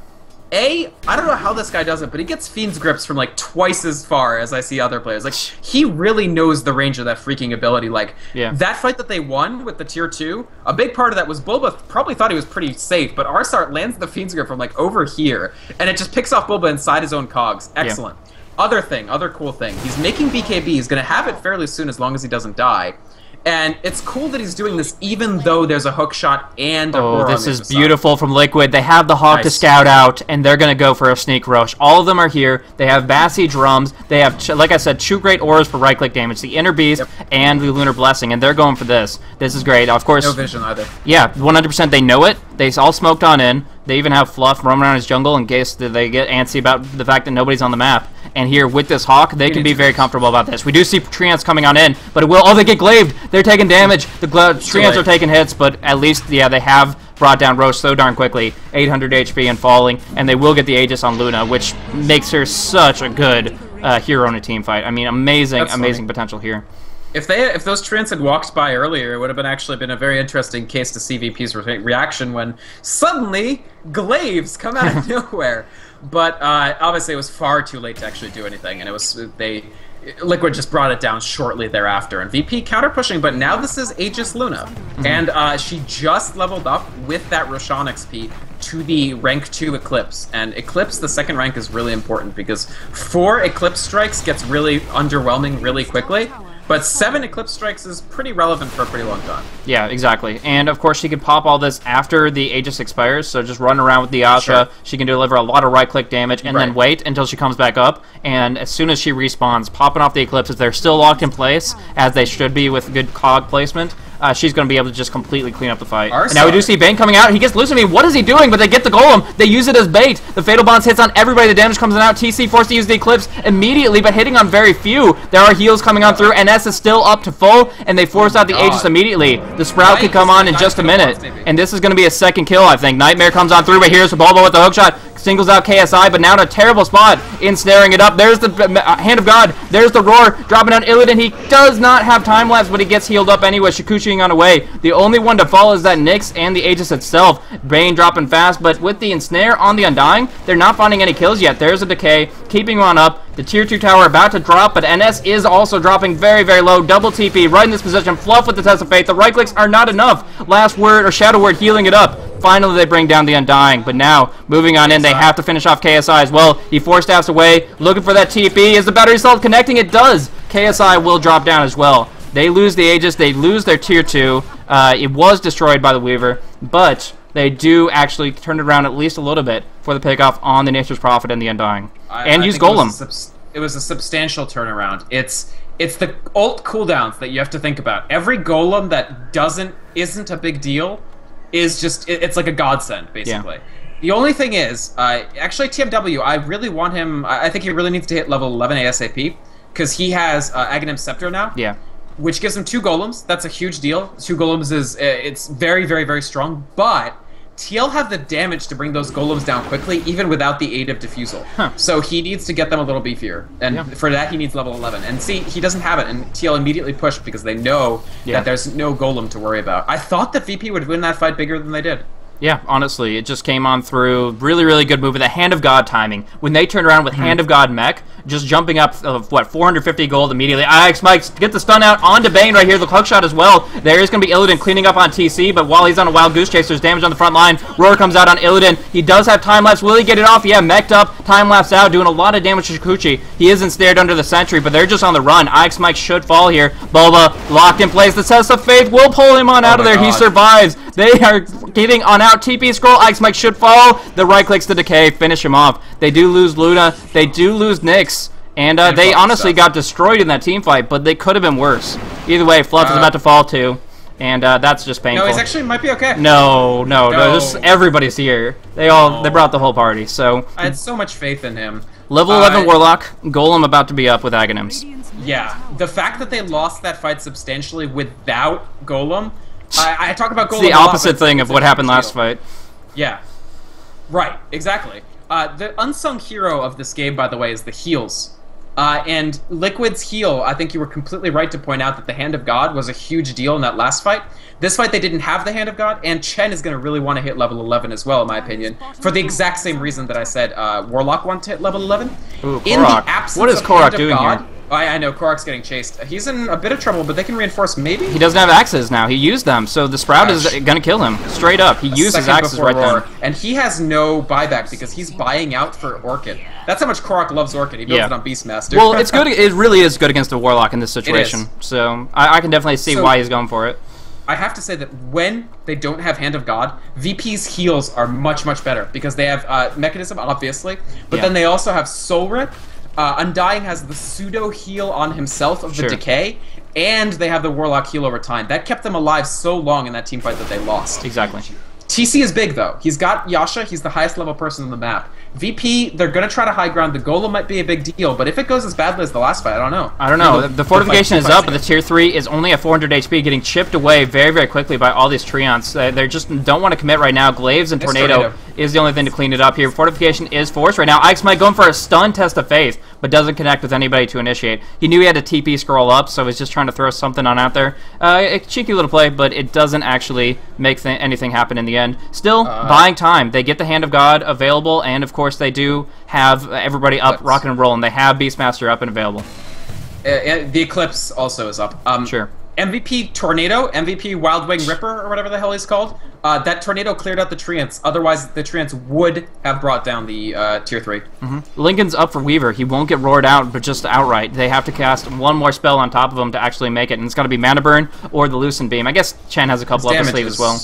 I don't know how this guy does it, but he gets Fiend's Grips from like twice as far as I see other players. Like, he really knows the range of that freaking ability. Like, that fight that they won with the tier 2, a big part of that was Bulba probably thought he was pretty safe, but Arsart lands the Fiend's Grip from like over here, and it just picks off Bulba inside his own cogs. Excellent. Other cool thing, he's making BKB. He's going to have it fairly soon as long as he doesn't die. And it's cool that he's doing this even though there's a hook shot and a Roar on this the is other beautiful side. from Liquid. They have the Hawk to scout out, and they're going to go for a sneak rush. All of them are here. They have Bassi drums. They have, like I said, two great auras for right-click damage, the Inner Beast and the Lunar Blessing, and they're going for this. This is great. Of course, no vision either. Yeah, 100% they know it. They all smoked on in. They even have Fluff roaming around his jungle in case they get antsy about the fact that nobody's on the map. And here, with this Hawk, they can be very comfortable about this. We do see Treants coming on in, but it will... Oh, they get glaved! They're taking damage! The Treants are taking hits, but at least, yeah, they have brought down Roche so darn quickly. 800 HP and falling, and they will get the Aegis on Luna, which makes her such a good hero in a team fight. I mean, amazing potential here. If those Treants had walked by earlier, it would have actually been a very interesting case to see VP's reaction when suddenly Glaives come out of nowhere. But obviously it was far too late to actually do anything, and Liquid just brought it down shortly thereafter. And VP counter pushing, but now this is Aegis Luna, and she just leveled up with that Roshan XP to the rank 2 Eclipse. And Eclipse, the second rank, is really important because 4 Eclipse strikes gets really underwhelming really quickly. But 7 Eclipse strikes is pretty relevant for a pretty long time. Yeah, exactly. And of course, she can pop all this after the Aegis expires, so just run around with the Asha. She can deliver a lot of right-click damage, and then wait until she comes back up. And as soon as she respawns, popping off the Eclipses, they're still locked in place, as they should be with good cog placement. she's going to be able to just completely clean up the fight. And now we do see Bane coming out. He gets loose. What is he doing? But they get the Golem. They use it as bait. The Fatal Bonds hits on everybody. The damage comes out. TC forced to use the Eclipse immediately, but hitting on very few. There are heals coming on through. NS is still up to full, and they force out the Aegis immediately. The Sprout can come on in just a minute, and this is going to be a second kill, I think. Nightmare comes on through, but here's Bulba with the hookshot. Singles out KSI, but now in a terrible spot, ensnaring it up. There's the Hand of God. There's the Roar, dropping down Illidan. He does not have time lapse, but he gets healed up anyway. Shikuchiing on the way. The only one to fall is that Nyx and the Aegis itself. Bane dropping fast, but with the ensnare on the Undying, they're not finding any kills yet. There's a decay, keeping on up. The tier 2 tower about to drop, but NS is also dropping very, very low. Double TP right in this position. Fluff with the Test of Fate. The right clicks are not enough. Last word, or Shadow Word, healing it up. Finally, they bring down the Undying, but now, moving on in, they have to finish off KSI as well. He 4-staffs away, looking for that TP. Is the Battery Assault connecting? It does. KSI will drop down as well. They lose the Aegis. They lose their tier 2. It was destroyed by the Weaver, but they do actually turn it around at least a little bit for the pickoff on the Nature's Prophet and the Undying. And use Golem. It was a substantial turnaround. It's the ult cooldowns that you have to think about. Every Golem that isn't a big deal is just, it's like a godsend, basically. Yeah. The only thing is, actually TMW, I really want him, I think he really needs to hit level 11 ASAP, because he has Aghanim's Scepter now. Yeah. Which gives him 2 Golems. That's a huge deal. 2 Golems is, it's very, very, very strong, but TL have the damage to bring those Golems down quickly, even without the aid of Diffusal. So he needs to get them a little beefier, and for that he needs level 11. And see, he doesn't have it, and TL immediately pushed because they know that there's no Golem to worry about. I thought that VP would win that fight bigger than they did. Yeah, honestly, it just came on through. Really, really good move with the Hand of God timing. When they turned around with Hand of God mech, just jumping up of, 450 gold immediately. IX Mike get the stun out onto Bane right here. The hook shot as well. There is going to be Illidan cleaning up on TC, but while he's on a Wild Goose Chase, there's damage on the front line. Roar comes out on Illidan. He does have time lapse. Will he get it off? Yeah, mech'd up, time lapse out, doing a lot of damage to Shikuchi. He is ensnared under the sentry, but they're just on the run. IX Mike should fall here. Bulba locked in place. The Test of Faith will pull him on out of there. He survives. They are getting on out. TP scroll. IX Mike should fall. The right clicks to decay. Finish him off. They do lose Luna. They do lose Nyx. And they honestly got destroyed in that team fight, but they could have been worse. Either way, Fluff is about to fall too. And that's just painful. No, he's actually might be okay. No. Just everybody's here. They brought the whole party. So I had so much faith in him. Level 11 Warlock, Golem about to be up with Aghanims. Yeah, the fact that they lost that fight substantially without Golem. I talk about Golem. It's the opposite thing of what happened last fight. Yeah, right, exactly. The unsung hero of this game, by the way, is the heals. And Liquid's heal, I think you were completely right to point out that the Hand of God was a huge deal in that last fight. This fight, they didn't have the Hand of God, and Chen is going to really want to hit level 11 as well, in my opinion, for the exact same reason that I said Warlock wanted to hit level 11. Ooh, Korok. What is Korok doing here? I know, Korok's getting chased. He's in a bit of trouble, but they can reinforce maybe? He doesn't have axes now. He used them, so the Sprout is going to kill him. Straight up. He used his axes right then. And he has no buyback because he's buying out for Orchid. That's how much Korok loves Orchid. He builds it on Beastmaster. Well, it's good. It really is good against the Warlock in this situation. So I can definitely see why he's going for it. I have to say that when they don't have Hand of God, VP's heals are much, much better because they have Mechanism, obviously, but then they also have Soul Rip. Undying has the pseudo heal on himself of the decay, and they have the Warlock heal over time. That kept them alive so long in that team fight that they lost. Exactly. TC is big, though. He's got Yasha. He's the highest level person on the map. VP, they're going to try to high ground. The Golem might be a big deal, but if it goes as badly as the last fight, I don't know. I don't know. The fortification is up, but the tier 3 is only at 400 HP, getting chipped away very, very quickly by all these Treants. They just don't want to commit right now. Glaives and Tornado is the only thing to clean it up here. Fortification is forced right now. Ix might going for a stun Test of Faith, but doesn't connect with anybody to initiate. He knew he had a TP scroll up, so he's just trying to throw something on out there. A cheeky little play, but it doesn't actually make anything happen in the end. Still, buying time. They get the Hand of God available, and of course they do have everybody up, rocking and rolling. They have Beastmaster up and available. The Eclipse also is up. Sure. MVP Tornado, MVP Wild Wing Ripper, or whatever the hell he's called. That Tornado cleared out the Treants. Otherwise, the Treants would have brought down the tier 3. Lincoln's up for Weaver. He won't get roared out, but just outright. They have to cast one more spell on top of him to actually make it, and it's going to be Mana Burn or the Lucent Beam. I guess Chen has a couple up his sleeve as well.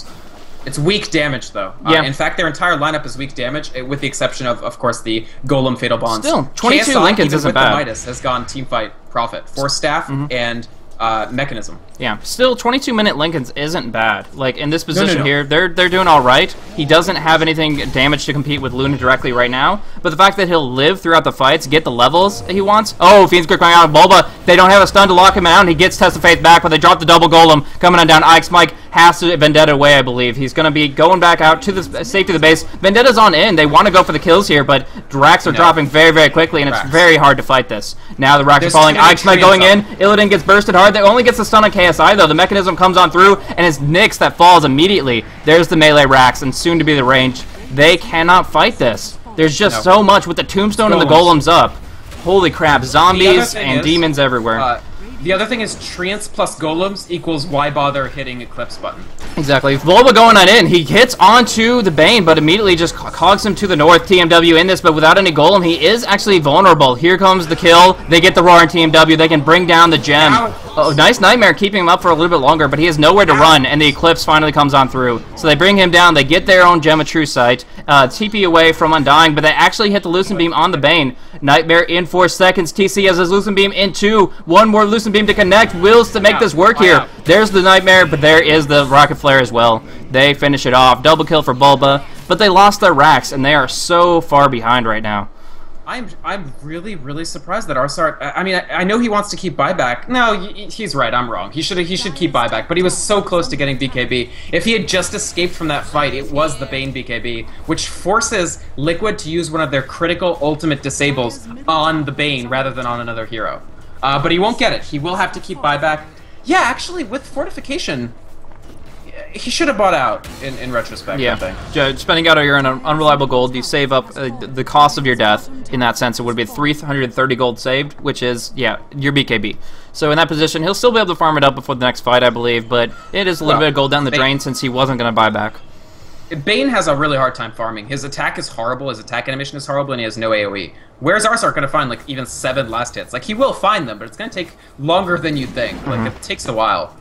It's weak damage, though. In fact, their entire lineup is weak damage, with the exception of course, the Golem Fatal Bonds. Still, 22 KSI, Lincolns isn't with bad. The Midas has gone teamfight profit. 4 staff and Mechanism. Yeah, still 22-minute Lincolns isn't bad. Like, in this position here, they're doing all right. He doesn't have anything damage to compete with Luna directly right now, but the fact that he'll live throughout the fights, get the levels he wants. Oh, Fiend's Grip coming out of Bulba. They don't have a stun to lock him out, and he gets Test of Faith back, but they drop the double golem coming on down. Ix Mike has to Vendetta away, I believe. He's going to be going back out to the safety of the base. Vendetta's on in. They want to go for the kills here, but Drax are dropping very, very quickly, and it's very hard to fight this. Now the racks are falling. Ix Mike going in. Illidan gets bursted hard. They only gets the stun on KSI, though. The Mechanism comes on through, and it's Nyx that falls immediately. There's the melee racks, and soon to be the range. They cannot fight this. There's just so much with the Tombstone and the Golems up. Holy crap, zombies and demons everywhere. The other thing is Treants plus Golems equals why bother hitting Eclipse button. Exactly. Bulba going on in. He hits onto the Bane, but immediately just cogs him to the north. TMW in this, but without any Golem, he is actually vulnerable. Here comes the kill. They get the Roar in TMW. They can bring down the gem. Oh, nice Nightmare keeping him up for a little bit longer, but he has nowhere to run, and the Eclipse finally comes on through. So they bring him down. They get their own Gem of True Sight. TP away from Undying, but they actually hit the Lucent Beam on the Bane. Nightmare in 4 seconds. TC has his Lucent Beam in 2. One more Lucent Beam to connect. Wills to make this work here. There's the Nightmare, but there is the Rocket Flare as well. They finish it off. Double kill for Bulba, but they lost their racks, and they are so far behind right now. I'm really surprised that Arsart. I mean, I know he wants to keep buyback. No, he's right. I'm wrong. He should keep buyback. But he was so close to getting BKB. If he had just escaped from that fight, it was the Bane BKB, which forces Liquid to use one of their critical ultimate disables on the Bane rather than on another hero. But he won't get it. He will have to keep buyback. Yeah, actually, with Fortification, he should have bought out in retrospect. Yeah, I think. Spending out your unreliable gold, you save up the cost of your death. In that sense, it would be 330 gold saved, which is, yeah, your BKB. So in that position, he'll still be able to farm it up before the next fight, I believe, but it is a little bit of gold down the drain since he wasn't going to buy back. Bane has a really hard time farming. His attack is horrible, his attack animation is horrible, and he has no AoE. Where's Arsart going to find, like, even 7 last hits? Like, he will find them, but it's going to take longer than you'd think. Like, it takes a while.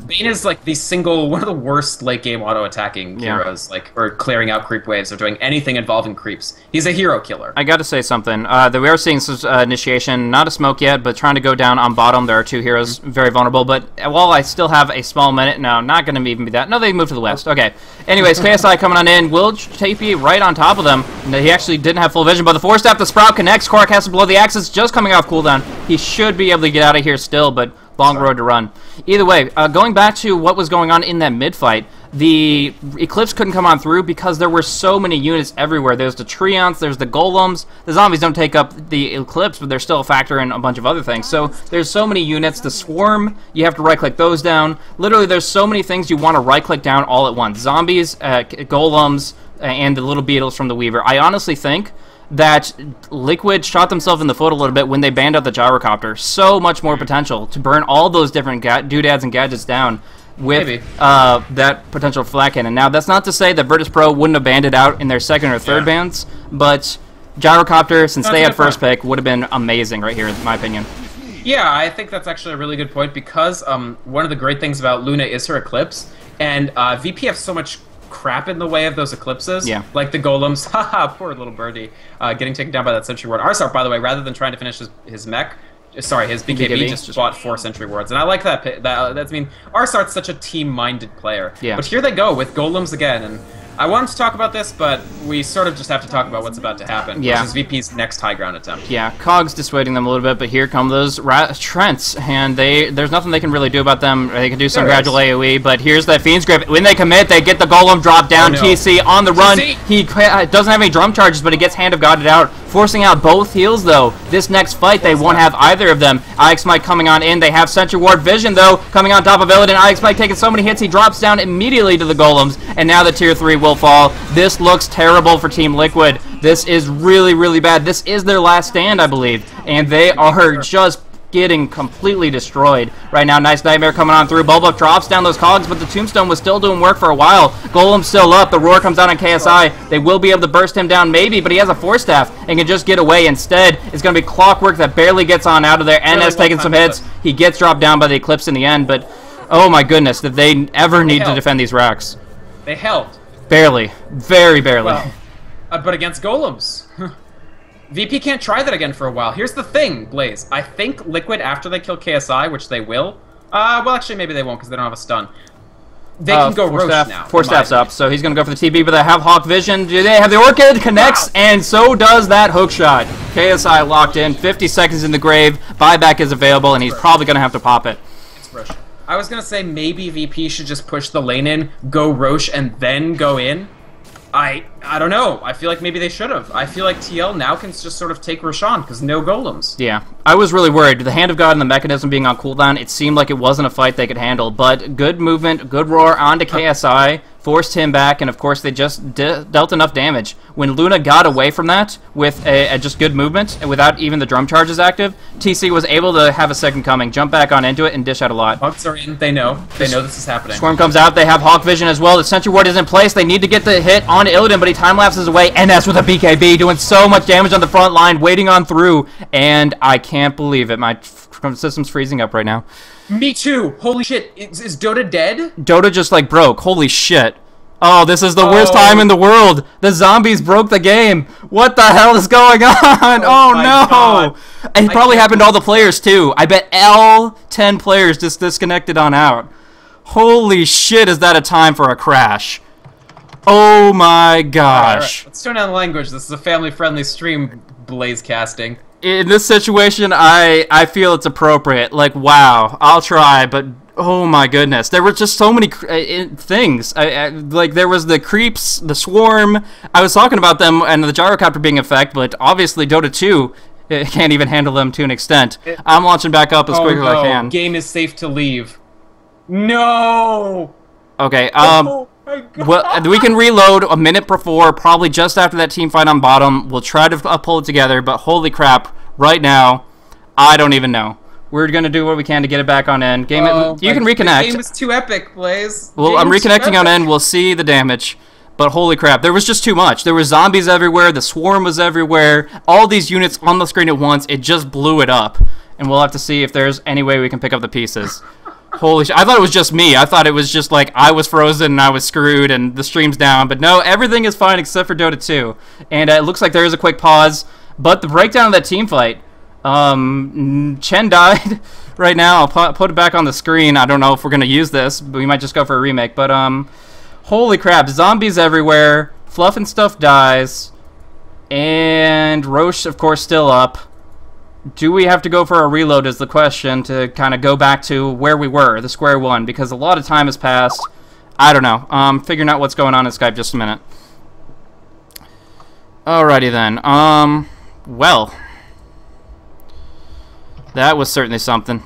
Bane is like one of the worst late game auto attacking heroes, like, or clearing out creep waves or doing anything involving creeps. He's a hero killer. I got to say something. That we are seeing some initiation, not a smoke yet, but trying to go down on bottom. There are 2 heroes very vulnerable. But while I still have a small minute, no, not going to even be that. No, they moved to the west. Okay. Anyways, KSI coming on in. Will TP right on top of them. He actually didn't have full vision, but the Force Staff, the Sprout connects. Korok has to blow the Axis, just coming off cooldown. He should be able to get out of here still, but long road to run. Either way, going back to what was going on in that mid-fight, the Eclipse couldn't come on through because there were so many units everywhere. There's the Treants, there's the Golems. The zombies don't take up the Eclipse, but they're still a factor in a bunch of other things. So there's so many units. The Swarm, you have to right-click those down. Literally, there's so many things you want to right-click down all at once. Zombies, Golems, and the little beetles from the Weaver. I honestly think that Liquid shot themselves in the foot a little bit when they banned out the Gyrocopter. So much more potential to burn all those different doodads and gadgets down with that potential flat cannon. Now, that's not to say that Virtus Pro wouldn't have banned it out in their second or third bans, but Gyrocopter, since they had first pick, would have been amazing right here, in my opinion. Yeah, I think that's actually a really good point because one of the great things about Luna is her Eclipse, and VP have so much crap in the way of those eclipses, like the golems. Haha, poor little birdie, getting taken down by that sentry ward. Arsart, by the way, rather than trying to finish his mech, sorry, his BKB just bought 4 sentry wards, and I like that. That's I mean, Arsart's such a team-minded player. Yeah. But here they go with golems again, and I wanted to talk about this, but we sort of just have to talk about what's about to happen, which is VP's next high ground attempt. Yeah, Cog's dissuading them a little bit, but here come those Trents, and there's nothing they can really do about them. They can do some gradual AoE, but here's that Fiend's Grip. When they commit, they get the Golem drop down. TC on the run. He doesn't have any drum charges, but he gets Hand of God out, forcing out both heals, though. This next fight, they won't have either of them. Ix Mike coming on in. They have Sentry Ward Vision, though, coming on top of Illidan. Ix Mike taking so many hits, he drops down immediately to the Golems, and now the Tier 3 will fall. This looks terrible for Team Liquid. This is really, really bad. This is their last stand, I believe, and they are just getting completely destroyed right now. Nice Nightmare coming on through. Bulba drops down those cogs, but the Tombstone was still doing work for a while. Golem's still up. The Roar comes out on KSI. They will be able to burst him down maybe, but he has a Force Staff and can just get away. Instead, it's going to be Clockwork that barely gets on out of there. NS taking some hits. He gets dropped down by the Eclipse in the end, but oh my goodness, did they ever need to defend these racks? They held. Barely. Very barely. Well, but against golems. VP can't try that again for a while. Here's the thing, Blaze. I think Liquid, after they kill KSI, which they will... well, actually, maybe they won't because they don't have a stun. They can go Roche now. Four staffs up, so he's going to go for the TB, but they have Hawk Vision. Do they have the Orchid? Connects, and so does that hook shot. KSI locked in, 50 seconds in the grave. Buyback is available, and he's probably going to have to pop it. It's Roche. I was going to say maybe VP should just push the lane in, go Roche, and then go in. I don't know. I feel like maybe they should have. I feel like TL now can just sort of take Roshan because no golems. Yeah, I was really worried. The Hand of God and the Mechanism being on cooldown, it seemed like it wasn't a fight they could handle. But good movement, good roar onto KSI, forced him back, and of course they just dealt enough damage. When Luna got away from that with a just good movement and without even the drum charges active, TC was able to have a second coming, jump back on into it, and dish out a lot. Bugs are in. They know. They know this is happening. Swarm comes out. They have Hawk Vision as well. The Sentry Ward is in place. They need to get the hit on Illidan, but he time-lapses away, and that's with a BKB, doing so much damage on the front line, waiting on through, and I can't believe it. My system's freezing up right now. Me too. Holy shit. Is Dota dead? Dota just, like, broke. Holy shit. Oh, this is the worst time in the world. The zombies broke the game. What the hell is going on? Oh, no. God. And it probably happened to all the players, too. I bet all 10 players just disconnected on out. Holy shit, is that a time for a crash. Oh, my gosh. Right. Let's turn down the language. This is a family-friendly stream, Blaze casting. In this situation, I feel it's appropriate. Like, wow, I'll try, but oh my goodness. There were just so many things. Like, there was the creeps, the swarm. I was talking about them and the gyrocopter being effect, but obviously Dota 2 can't even handle them to an extent. I'm launching back up as quick as I can. Game is safe to leave. No! Okay, well, we can reload a minute before, probably just after that team fight on bottom. We'll try to pull it together, but holy crap, right now, I don't even know. We're going to do what we can to get it back on end. You can reconnect. The game is too epic, Blaze. Well, I'm reconnecting on end. We'll see the damage. But holy crap, there was just too much. There were zombies everywhere. The swarm was everywhere. All these units on the screen at once. It just blew it up. And we'll have to see if there's any way we can pick up the pieces. Holy shit. I thought it was just me. I thought it was just like I was frozen and I was screwed and the stream's down. But no, everything is fine except for Dota 2. And it looks like there is a quick pause. But the breakdown of that team fight, Chen died right now. I'll put it back on the screen. I don't know if we're going to use this. But we might just go for a remake. But holy crap. Zombies everywhere. Fluff and Stuff dies. And Roche, of course, still up. Do we have to go for a reload is the question to kind of go back to where we were, the square one, because a lot of time has passed. I don't know. Figuring out what's going on in Skype just a minute. Alrighty then. Well. That was certainly something.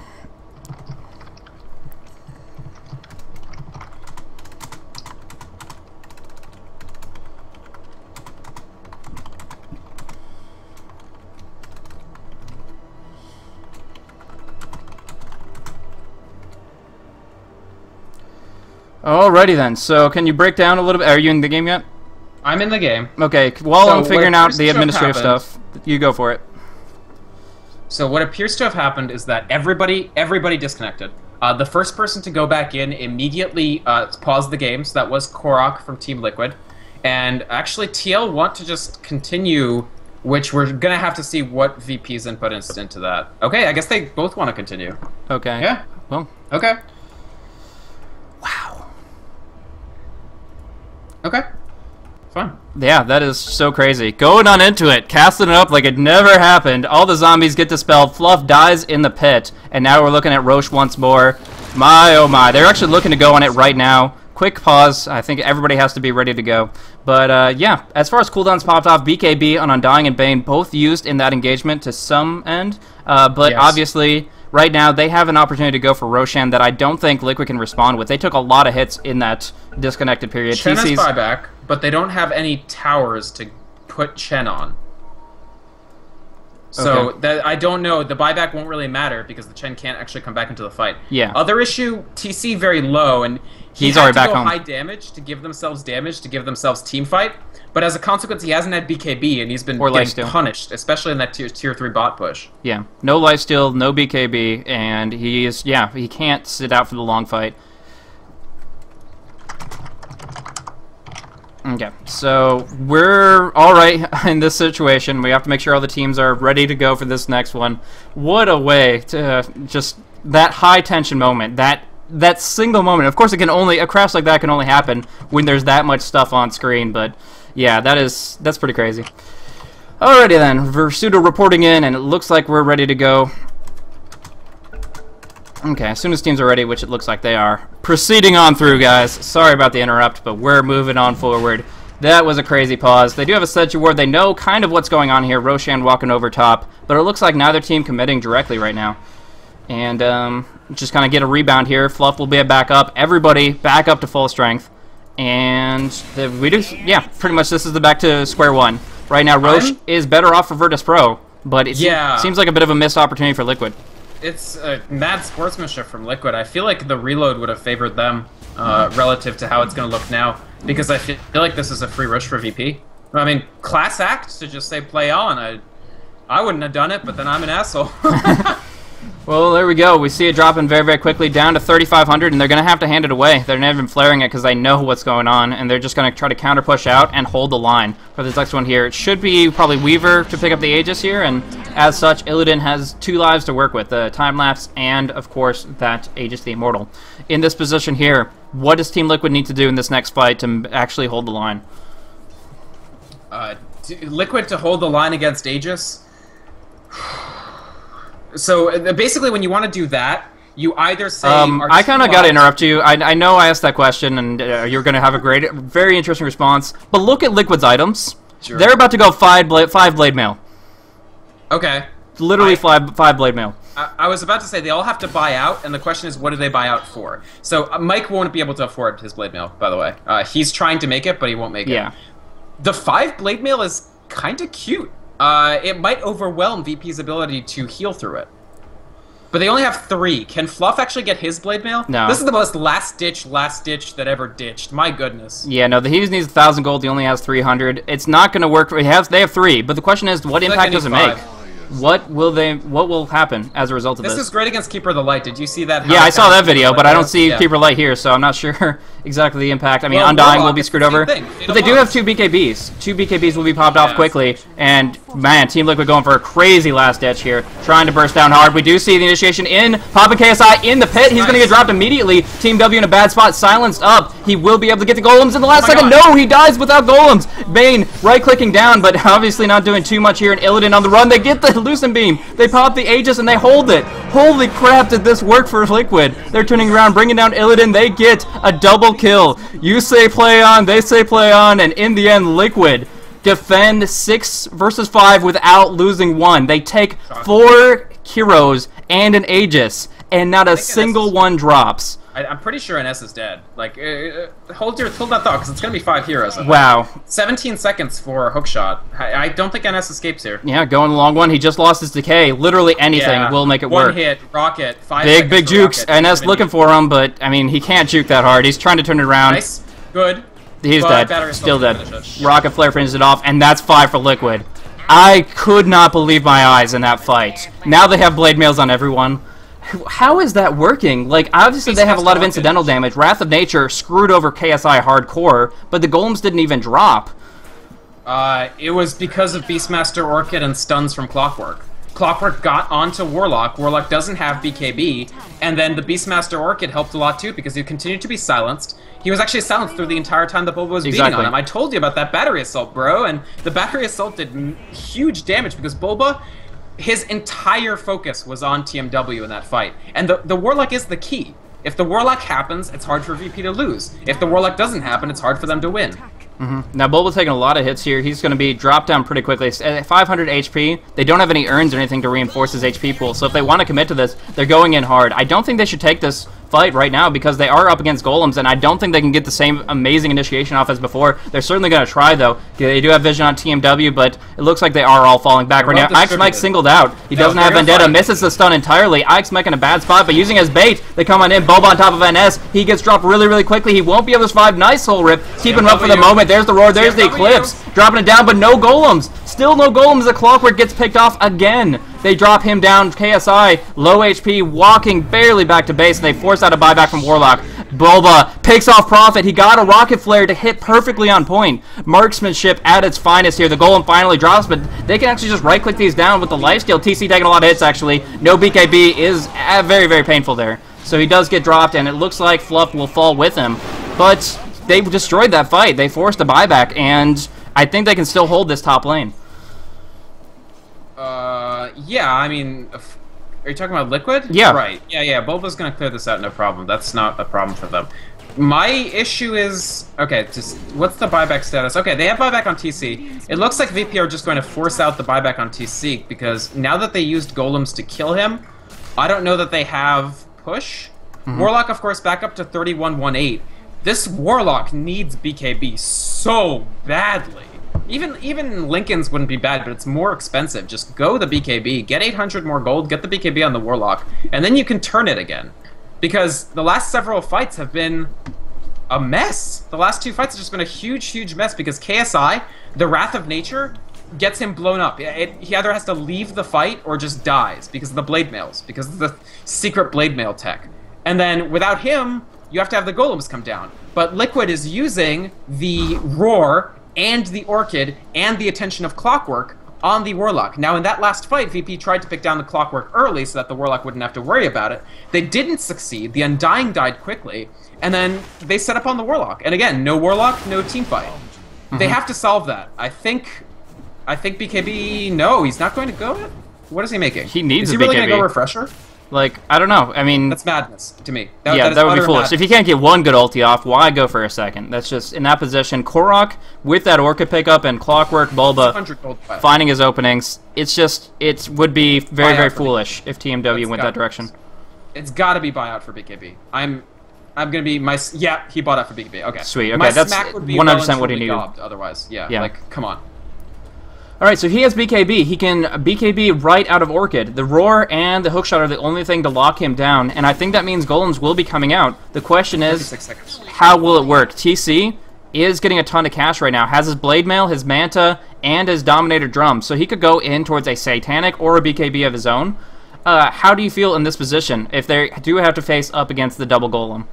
Alrighty then, so can you break down a little bit? Are you in the game yet? I'm in the game. Okay, while I'm figuring out the administrative stuff, you go for it. So what appears to have happened is that everybody disconnected. The first person to go back in immediately paused the game, so that was Korok from Team Liquid. And actually TL want to just continue, which we're going to have to see what VP's input is into that. Okay, I guess they both want to continue. Okay. Yeah. Well. Okay. Wow. Okay. Fun. Yeah, that is so crazy. Going on into it, casting it up like it never happened. All the zombies get dispelled. Fluff dies in the pit. And now we're looking at Roche once more. My, oh my. They're actually looking to go on it right now. Quick pause. I think everybody has to be ready to go. But, yeah, as far as cooldowns popped off, BKB on Undying and Bane both used in that engagement to some end. But yes. Obviously, right now, they have an opportunity to go for Roshan that I don't think Liquid can respond with. They took a lot of hits in that disconnected period. Chen has buyback, but they don't have any towers to put Chen on. So that, I don't know. The buyback won't really matter because the Chen can't actually come back into the fight. Yeah. Other issue, TC very low, and he's already back home. High damage to give themselves team fight. But as a consequence, he hasn't had BKB, and he's been getting punished, especially in that tier 3 bot push. Yeah, no lifesteal, no BKB, and he can't sit out for the long fight. Okay, so we're all right in this situation. We have to make sure all the teams are ready to go for this next one. What a way to just that high tension moment, that single moment. Of course, a crash like that can only happen when there's that much stuff on screen. But yeah, that's pretty crazy. Alrighty then, Versuto reporting in, and it looks like we're ready to go. Okay, as soon as teams are ready, which it looks like they are, proceeding on through, guys. Sorry about the interrupt, but we're moving on forward. That was a crazy pause. They do have a Sedge Ward. They know kind of what's going on here. Roshan walking over top, but it looks like neither team committing directly right now. And just kind of get a rebound here. Fluff will be a back up. Everybody back up to full strength. And yeah, pretty much this is the back to square one. Right now, Roche is better off for Virtus Pro, but it seems like a bit of a missed opportunity for Liquid. It's mad sportsmanship from Liquid. I feel like the reload would have favored them relative to how it's going to look now, because I feel like this is a free rush for VP. I mean, class act to just say play on. I wouldn't have done it, but then I'm an asshole. Well, there we go. We see it dropping very, very quickly down to 3,500, and they're going to have to hand it away. They're not even flaring it because they know what's going on, and they're just going to try to counter push out and hold the line for this next one here. It should be probably Weaver to pick up the Aegis here, and as such, Illidan has 2 lives to work with, the time lapse and, of course, that Aegis the Immortal. In this position here, what does Team Liquid need to do in this next fight to actually hold the line? Liquid to hold the line against Aegis? So basically, when you want to do that, you either say... I kind of got to interrupt you. I know I asked that question, and you're going to have a very interesting response. But look at Liquid's items. Sure. They're about to go 5 blade mail. Okay. Literally 5 blade mail. I was about to say they all have to buy out, and the question is, what do they buy out for? So Mike won't be able to afford his blade mail, by the way. He's trying to make it, but he won't make it. Yeah. The 5 blade mail is kind of cute. It might overwhelm VP's ability to heal through it. But they only have 3. Can Fluff actually get his blade mail? No. This is the most last ditch that ever ditched. My goodness. Yeah, no, he needs 1,000 gold. He only has 300. It's not going to work. They have 3, but the question is, what impact does it make? What will happen as a result of this? This is great against Keeper of the Light. Did you see that? Yeah, I saw that video, but I don't see Keeper of the Light here, so I'm not sure exactly the impact. I mean, Undying will be screwed over. But they do have 2 BKBs. 2 BKBs will be popped off quickly. And, man, Team Liquid going for a crazy last ditch here. Trying to burst down hard. We do see the initiation in. Popping KSI in the pit. He's going to get dropped immediately. Team W in a bad spot. Silenced up. He will be able to get the golems in the last second. No, he dies without golems. Bane right-clicking down, but obviously not doing too much here. And Illidan on the run. They get the Lucent Beam. They pop the Aegis and they hold it. Holy crap, did this work for Liquid. They're turning around, bringing down Illidan. They get a double kill. You say play on, they say play on, and in the end, Liquid defend 6 versus 5 without losing 1. They take 4 heroes and an Aegis, and not a single one drops. I'm pretty sure NS is dead. Like, hold that thought, because it's going to be 5 heroes. Wow. 17 seconds for a hookshot. I don't think NS escapes here. Yeah, going the long one. He just lost his decay. Literally anything will make it work. 1 hit, rocket, 5 big jukes. NS looking for him, but, I mean, he can't juke that hard. He's trying to turn it around. Nice. Good. He's dead. Still dead. Rocket Flare finishes it off, and that's 5 for Liquid. I could not believe my eyes in that fight. Now they have blade mails on everyone. How is that working? Like, obviously they have a lot of incidental damage. Wrath of Nature screwed over KSI hardcore, but the golems didn't even drop. It was because of Beastmaster Orchid and stuns from Clockwork. Clockwork got onto Warlock. Warlock doesn't have BKB, and then the Beastmaster Orchid helped a lot too because he continued to be silenced. He was actually silenced through the entire time that Bulba was beating on him. I told you about that battery assault, bro, and the battery assault did huge damage because Bulba, his entire focus was on TMW in that fight. And the Warlock is the key. If the Warlock happens, it's hard for VP to lose. If the Warlock doesn't happen, it's hard for them to win. Now, Bulba's taking a lot of hits here. He's going to be dropped down pretty quickly. At 500 HP, they don't have any urns or anything to reinforce his HP pool. So if they want to commit to this, they're going in hard. I don't think they should take this fight right now because they are up against golems, and I don't think they can get the same amazing initiation off as before. They're certainly going to try, though. They do have vision on TMW, but it looks like they are all falling back right now. Ike's Mike singled out. He doesn't have Vendetta. Misses the stun entirely. Ike's Mike in a bad spot, but using his bait, they come on in. Bulba on top of NS. He gets dropped really, really quickly. He won't be able to survive. Nice Soul Rip. Keeping him up for the moment. There's the roar. There's the Eclipse. Dropping it down, but no golems. Still no golems. The Clockwork gets picked off again. They drop him down. KSI, low HP, walking barely back to base, and they force out a buyback from Warlock. Bulba picks off Prophet. He got a rocket flare to hit perfectly on point. Marksmanship at its finest here. The golem finally drops, but they can actually just right-click these down with the lifesteal. TC taking a lot of hits, actually. No BKB is very, very painful there. So he does get dropped, and it looks like Fluff will fall with him. But they destroyed that fight. They forced a buyback, and I think they can still hold this top lane. Yeah, I mean, are you talking about Liquid? Yeah. Right. Yeah. Bulba's gonna clear this out, no problem. That's not a problem for them. My issue is, okay, just what's the buyback status? Okay, they have buyback on TC. It looks like VP are just going to force out the buyback on TC because now that they used golems to kill him, I don't know that they have push. Warlock, of course, back up to 3118. This Warlock needs BKB so badly. Even Lincoln's wouldn't be bad, but it's more expensive. Just go the BKB, get 800 more gold, get the BKB on the Warlock, and then you can turn it again. Because the last several fights have been a mess. The last 2 fights have just been a huge, huge mess because KSI, the Wrath of Nature, gets him blown up. He either has to leave the fight or just dies because of the blade mails, because of the secret blade mail tech. And then without him, you have to have the golems come down. But Liquid is using the Roar and the Orchid and the attention of Clockwork on the Warlock. Now, in that last fight, VP tried to pick down the Clockwork early so that the Warlock wouldn't have to worry about it. They didn't succeed. The Undying died quickly, and then they set up on the Warlock. And again, no Warlock, no team fight. They have to solve that. I think BKB, no, he's not going to go it? What is he making? He needs a BKB. Is he really going to go Refresher? Like, I don't know. I mean... That's madness to me. That would be foolish. Madness. If you can't get one good ulti off, why go for a second? That's just, in that position, Korok, with that Orchid pickup and Clockwork, Bulba, finding his openings, it would be very, very foolish if TMW went that direction. It's got to be buyout for BKB. I'm going to be yeah, he bought out for BKB. Okay. Sweet. Okay, that's 100% what he needed. Otherwise, yeah, like, come on. Alright, so he has BKB. He can BKB right out of Orchid. The Roar and the Hookshot are the only thing to lock him down, and I think that means golems will be coming out. The question is, how will it work? TC is getting a ton of cash right now. Has his Blade Mail, his Manta, and his Dominator Drum, so he could go in towards a Satanic or a BKB of his own. How do you feel in this position if they do have to face up against the double golem?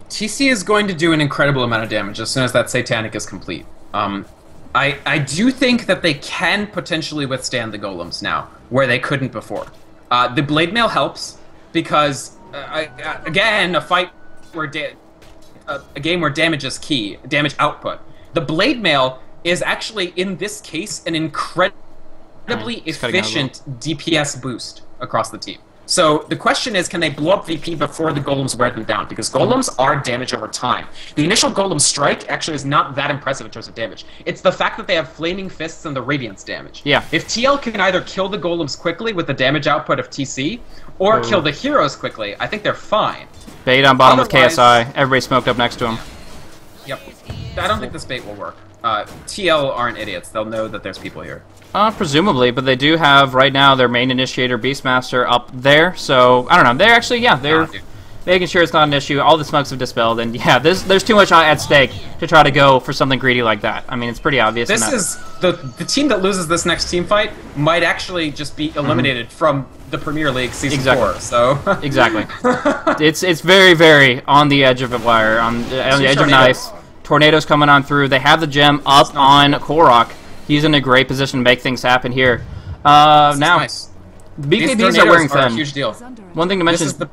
TC is going to do an incredible amount of damage as soon as that Satanic is complete. I do think that they can potentially withstand the golems now, where they couldn't before. The Blade Mail helps because, again, a game where damage is key, damage output. The Blade Mail is actually, in this case, an incredibly efficient DPS boost across the team. So the question is, can they blow up VP before the golems wear them down? Because golems are damage over time. The initial golem strike actually is not that impressive in terms of damage. It's the fact that they have flaming fists and the radiance damage. Yeah. If TL can either kill the golems quickly with the damage output of TC, or kill the heroes quickly, I think they're fine. Bait on bottom with KSI. Everybody smoked up next to him. Yep. I don't think this bait will work. TL aren't idiots. They'll know that there's people here. Presumably, but they do have, right now, their main initiator, Beastmaster, up there, so, I don't know, they're actually, yeah, they're making sure it's not an issue, all the smokes have dispelled, and yeah, there's too much at stake to try to go for something greedy like that. I mean, it's pretty obvious. This is, the team that loses this next team fight might actually just be eliminated from the Premier League Season 4, so... Exactly. It's very, very on the edge of a wire, on the edge of knives. Tornadoes coming on through, they have the gem up on Korok. He's in a great position to make things happen here. Now, nice. The BKBs are wearing thin. A huge deal. One thing to mention is... Go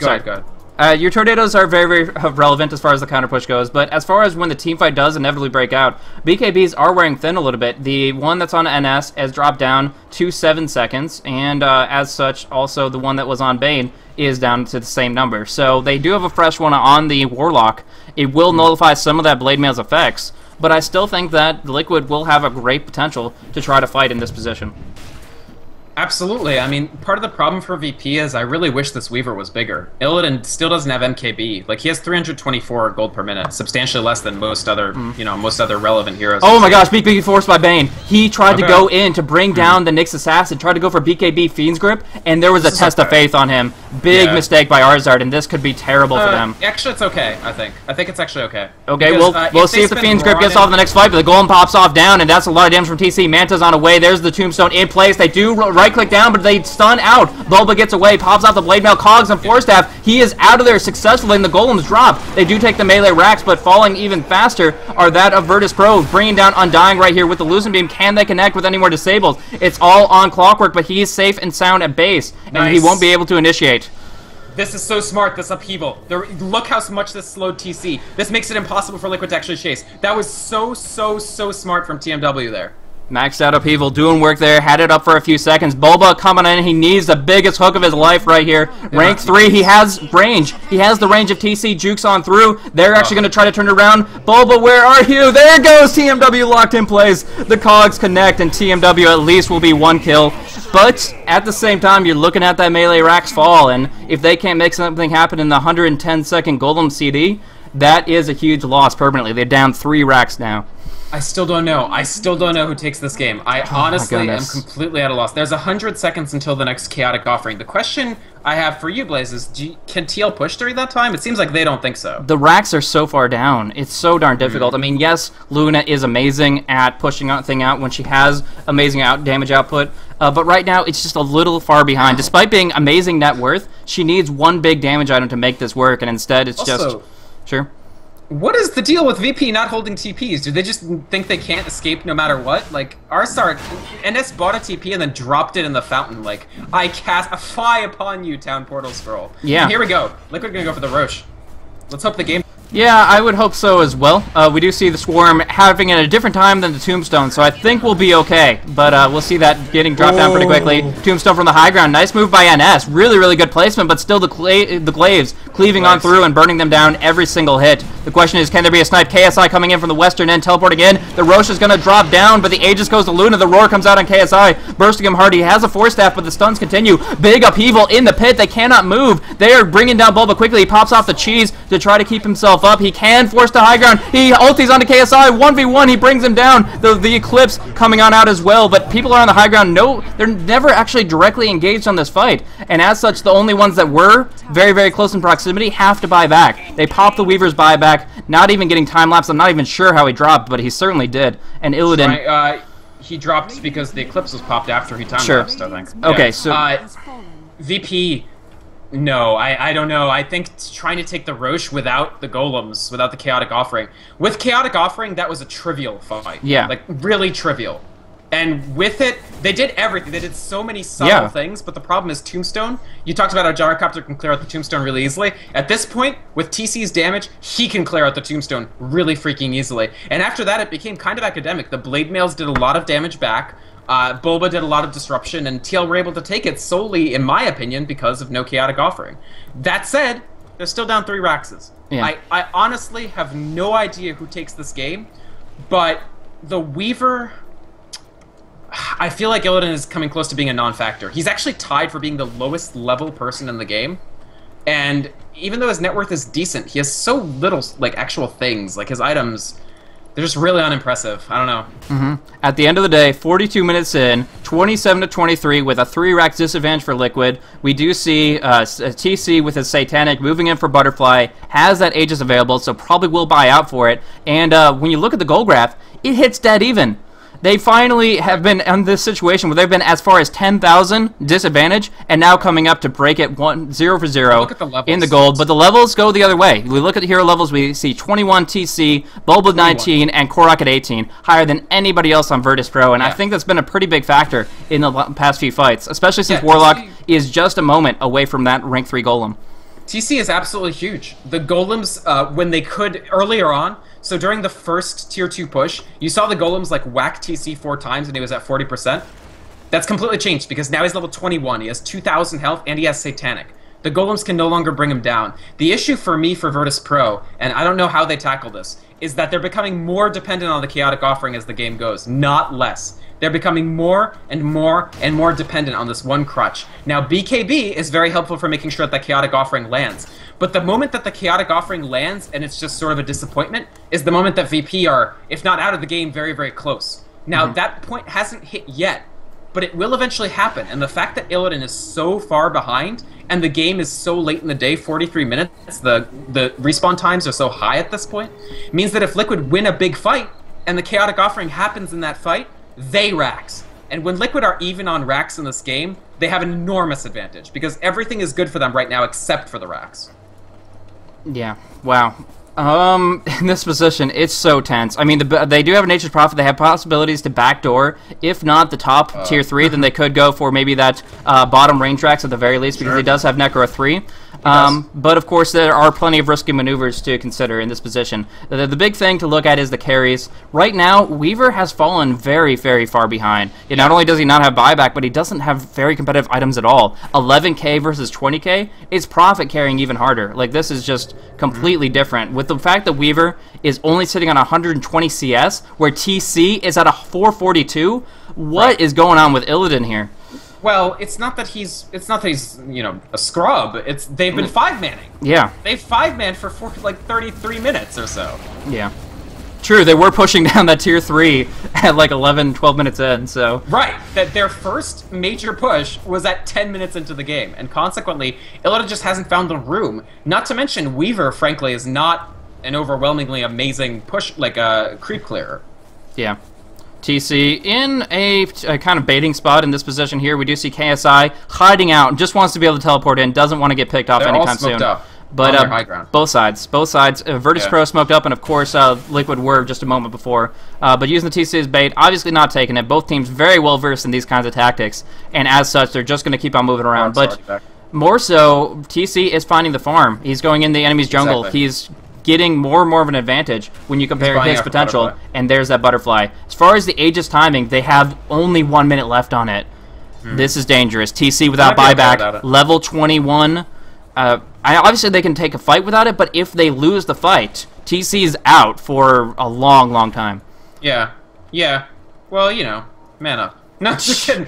ahead. Your tornadoes are very, very relevant as far as the counter push goes, but as far as when the team fight does inevitably break out, BKBs are wearing thin a little bit. The one that's on NS has dropped down to 7 seconds, and as such, also the one that was on Bane is down to the same number. So they do have a fresh one on the Warlock. It will nullify some of that Blade Mail's effects, but I still think that Liquid will have a great potential to try to fight in this position. Absolutely. I mean, part of the problem for VP is I really wish this Weaver was bigger. Illidan still doesn't have MKB. Like, he has 324 gold per minute, substantially less than most other, most other relevant heroes. Oh my gosh, BKB forced by Bane. He tried to go in to bring down the Nyx Assassin, tried to go for BKB Fiend's Grip, and there was a test of faith on him. Big mistake by Arzard, and this could be terrible for them. Actually, it's okay, I think. I think it's actually okay. Okay, because, we'll see if the Fiend's Grip gets off the next fight, but the Golem pops off down, and that's a lot of damage from TC. Manta's on the way. There's the Tombstone in place. They do right-click down, but they stun out. Bulba gets away, pops off the Blade Mail, Cogs, and Force Staff. He is out of there successfully, and the Golems drop. They do take the melee racks, but falling even faster are that of Virtus Pro, bringing down Undying right here with the Lucent Beam. Can they connect with any more disables? It's all on Clockwork, but he's safe and sound at base, and he won't be able to initiate. This is so smart, this upheaval. Look how much this slowed TC. This makes it impossible for Liquid to actually chase. That was so smart from TMW there. Maxed out upheaval, doing work there, had it up for a few seconds. Bulba coming in, he needs the biggest hook of his life right here. Rank 3, he has range. He has the range of TC, jukes on through. They're actually going to try to turn it around. Bulba, where are you? There goes TMW locked in place. The Cogs connect, and TMW at least will be 1 kill. But at the same time, you're looking at that melee racks fall, and if they can't make something happen in the 110-second Golem CD, that is a huge loss permanently. They're down 3 racks now. I still don't know. I still don't know who takes this game. I honestly am completely at a loss. There's 100 seconds until the next Chaotic Offering. The question I have for you, Blaze, is can TL push during that time? It seems like they don't think so. The racks are so far down. It's so darn difficult. I mean, yes, Luna is amazing at pushing a thing out when she has amazing damage output, but right now it's just a little far behind. Despite being amazing net worth, she needs 1 big damage item to make this work, and instead it's just... Sure. What is the deal with VP not holding TPs? Do they just think they can't escape no matter what? Like, Arstar, NS bought a TP and then dropped it in the fountain. Like, I cast a fly upon you, Town Portal Scroll. Yeah. And here we go. Liquid gonna go for the Roche. Let's hope the game... Yeah, I would hope so as well. We do see the Swarm having it at a different time than the Tombstone, so I think we'll be okay. But we'll see that getting dropped down pretty quickly. Tombstone from the high ground. Nice move by NS. Really, really good placement, but still the Glaives cleaving on through and burning them down every single hit. The question is, can there be a snipe? KSI coming in from the western end, teleporting in. The Roche is going to drop down, but the Aegis goes to Luna. The Roar comes out on KSI, bursting him hard. He has a Force Staff, but the stuns continue. Big upheaval in the pit. They cannot move. They are bringing down Bulba quickly. He pops off the cheese to try to keep himself up. He can force the high ground. He ultis onto KSI. 1v1. He brings him down. The Eclipse coming on out as well, but people are on the high ground. No, they're never actually directly engaged on this fight, and as such, the only ones that were very, very close in proximity have to buy back. They pop the Weaver's buyback, not even getting time lapse. I'm not even sure how he dropped, but he certainly did. And Illidan... he dropped because the Eclipse was popped after he time lapsed, I think. Okay, so... VP... No, I don't know. I think trying to take the Roche without the Golems, without the Chaotic Offering. With Chaotic Offering, that was a trivial fight. Yeah. Like, really trivial. And with it, they did everything. They did so many subtle things, but the problem is Tombstone. You talked about how Gyrocopter can clear out the Tombstone really easily. At this point, with TC's damage, he can clear out the Tombstone really freaking easily. And after that, it became kind of academic. The Blade Mails did a lot of damage back. Bulba did a lot of disruption, and TL were able to take it solely, in my opinion, because of no Chaotic Offering. That said, they're still down 3 Raxes. Yeah. I honestly have no idea who takes this game, but the Weaver... I feel like Illidan is coming close to being a non-factor. He's actually tied for being the lowest level person in the game, and even though his net worth is decent, he has so little, like, actual things. Like, his items... They're just really unimpressive. I don't know. At the end of the day, 42 minutes in, 27-23 with a 3-rack disadvantage for Liquid. We do see TC with his Satanic moving in for Butterfly, has that Aegis available, so probably will buy out for it. And when you look at the goal graph, it hits dead even. They finally have been in this situation where they've been as far as 10,000 disadvantage, and now coming up to break it 0 for 0 in the gold. But the levels go the other way. We look at the hero levels, we see 21 TC, Bulba 19, and Korok at 18, higher than anybody else on Virtus Pro. And I think that's been a pretty big factor in the past few fights, especially since Warlock is just a moment away from that rank 3 golem. TC is absolutely huge. The golems, when they could earlier on, so during the first tier 2 push, you saw the golems like whack TC 4 times and he was at 40%. That's completely changed because now he's level 21. He has 2,000 health and he has Satanic. The golems can no longer bring him down. The issue for me for Virtus Pro, and I don't know how they tackle this, is that they're becoming more dependent on the Chaotic Offering as the game goes, not less. They're becoming more and more and more dependent on this one crutch. Now, BKB is very helpful for making sure that Chaotic Offering lands. But the moment that the Chaotic Offering lands and it's just sort of a disappointment is the moment that VP are, if not out of the game, very, very close. Now, that point hasn't hit yet. but it will eventually happen. And the fact that Illidan is so far behind, and the game is so late in the day, 43 minutes, the respawn times are so high at this point, means that if Liquid win a big fight, and the Chaotic Offering happens in that fight, they Rax. And when Liquid are even on Rax in this game, they have an enormous advantage, because everything is good for them right now except for the Rax. Yeah, wow. In this position, it's so tense. I mean, they do have a Nature's Prophet. They have possibilities to backdoor. If not the top tier 3, then they could go for maybe that bottom range Rax at the very least, because he does have Necro 3. But of course, there are plenty of risky maneuvers to consider in this position. The big thing to look at is the carries. Right now, Weaver has fallen very, very far behind. Not only does he not have buyback, but he doesn't have very competitive items at all. 11k versus 20k is Prophet carrying even harder. Like, this is just completely different. With the fact that Weaver is only sitting on 120 CS, where TC is at a 442, what is going on with Illidan here? Well, it's not that he's you know, a scrub. They've been 5-manning. Yeah. They've 5-manned for like 33 minutes or so. Yeah. True, they were pushing down that tier 3 at like 11, 12 minutes in, so... Right, that their first major push was at 10 minutes into the game, and consequently, Illidan just hasn't found the room. Not to mention, Weaver, frankly, is not an overwhelmingly amazing push, like a creep clearer. Yeah. TC in a kind of baiting spot in this position here. We do see KSI hiding out, just wants to be able to teleport in, doesn't want to get picked off anytime soon. Up. But high ground. both sides. Virtus Pro smoked up, and of course Liquid were just a moment before. But using the TC as bait, obviously not taking it. Both teams very well versed in these kinds of tactics, and as such, they're just going to keep on moving around. But more so, TC is finding the farm. He's going in the enemy's jungle. Exactly. He's getting more and more of an advantage when you compare his potential, and there's that butterfly. As far as the Aegis timing, they have only 1 minute left on it. This is dangerous. TC without buyback, level 21. Obviously, they can take a fight without it, but if they lose the fight, TC's out for a long, long time. Yeah. Yeah. Well, you know, man up. No, just kidding.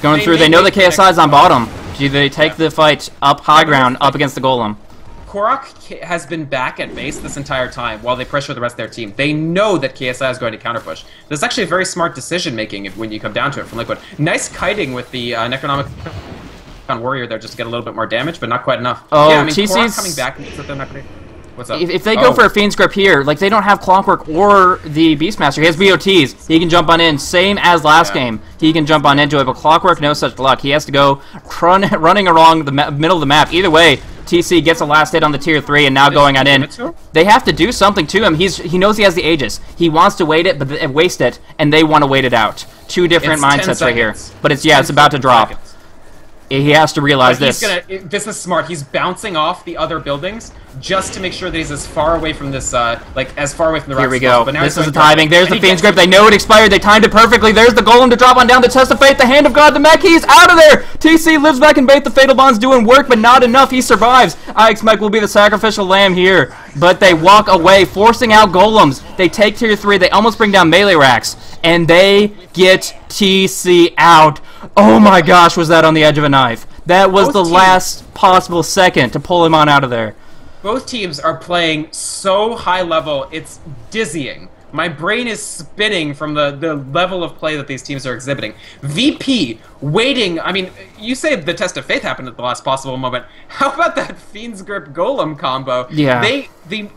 Going through, they know the KSI's on bottom. Do they take the fight up high ground, up against the Golem? Korok has been back at base this entire time while they pressure the rest of their team. They know that KSI is going to counterpush. This is actually a very smart decision-making when you come down to it from Liquid. Nice kiting with the Necronomicon Warrior there just to get a little bit more damage, but not quite enough. Oh, yeah, I mean, TC's... Korok coming back. What's up? If they go for a Fiend's Grip here, like, they don't have Clockwork or the Beastmaster. He has BOTs. He can jump on in. Same as last game. He can jump on into it, but Clockwork, no such luck. He has to go running along the middle of the map. Either way, TC gets a last hit on the tier 3 and now going on in. They have to do something to him. He knows he has the Aegis. He wants to wait it, but waste it, and they want to wait it out. Two different mindsets right here. But it's about to drop. He has to realize this. This is smart. He's bouncing off the other buildings just to make sure that he's as far away from this, like, as far away from the rocks. Here we go. But now this is the timing. There's the Fiend's Grip. They know it expired. They timed it perfectly. There's the Golem to drop on down. The Test of Fate. The Hand of God. The mech. He's out of there. TC lives back in bait. The Fatal Bond's doing work, but not enough. He survives. IX Mech will be the sacrificial lamb here. But they walk away, forcing out Golems. They take tier 3. They almost bring down melee racks. And they get TC out. Oh my gosh, was that on the edge of a knife. That was the last possible second to pull him on out of there. Both teams are playing so high level, it's dizzying. My brain is spinning from the level of play that these teams are exhibiting. VP waiting, I mean, you say the Test of Faith happened at the last possible moment. How about that Fiend's Grip Golem combo? Yeah. The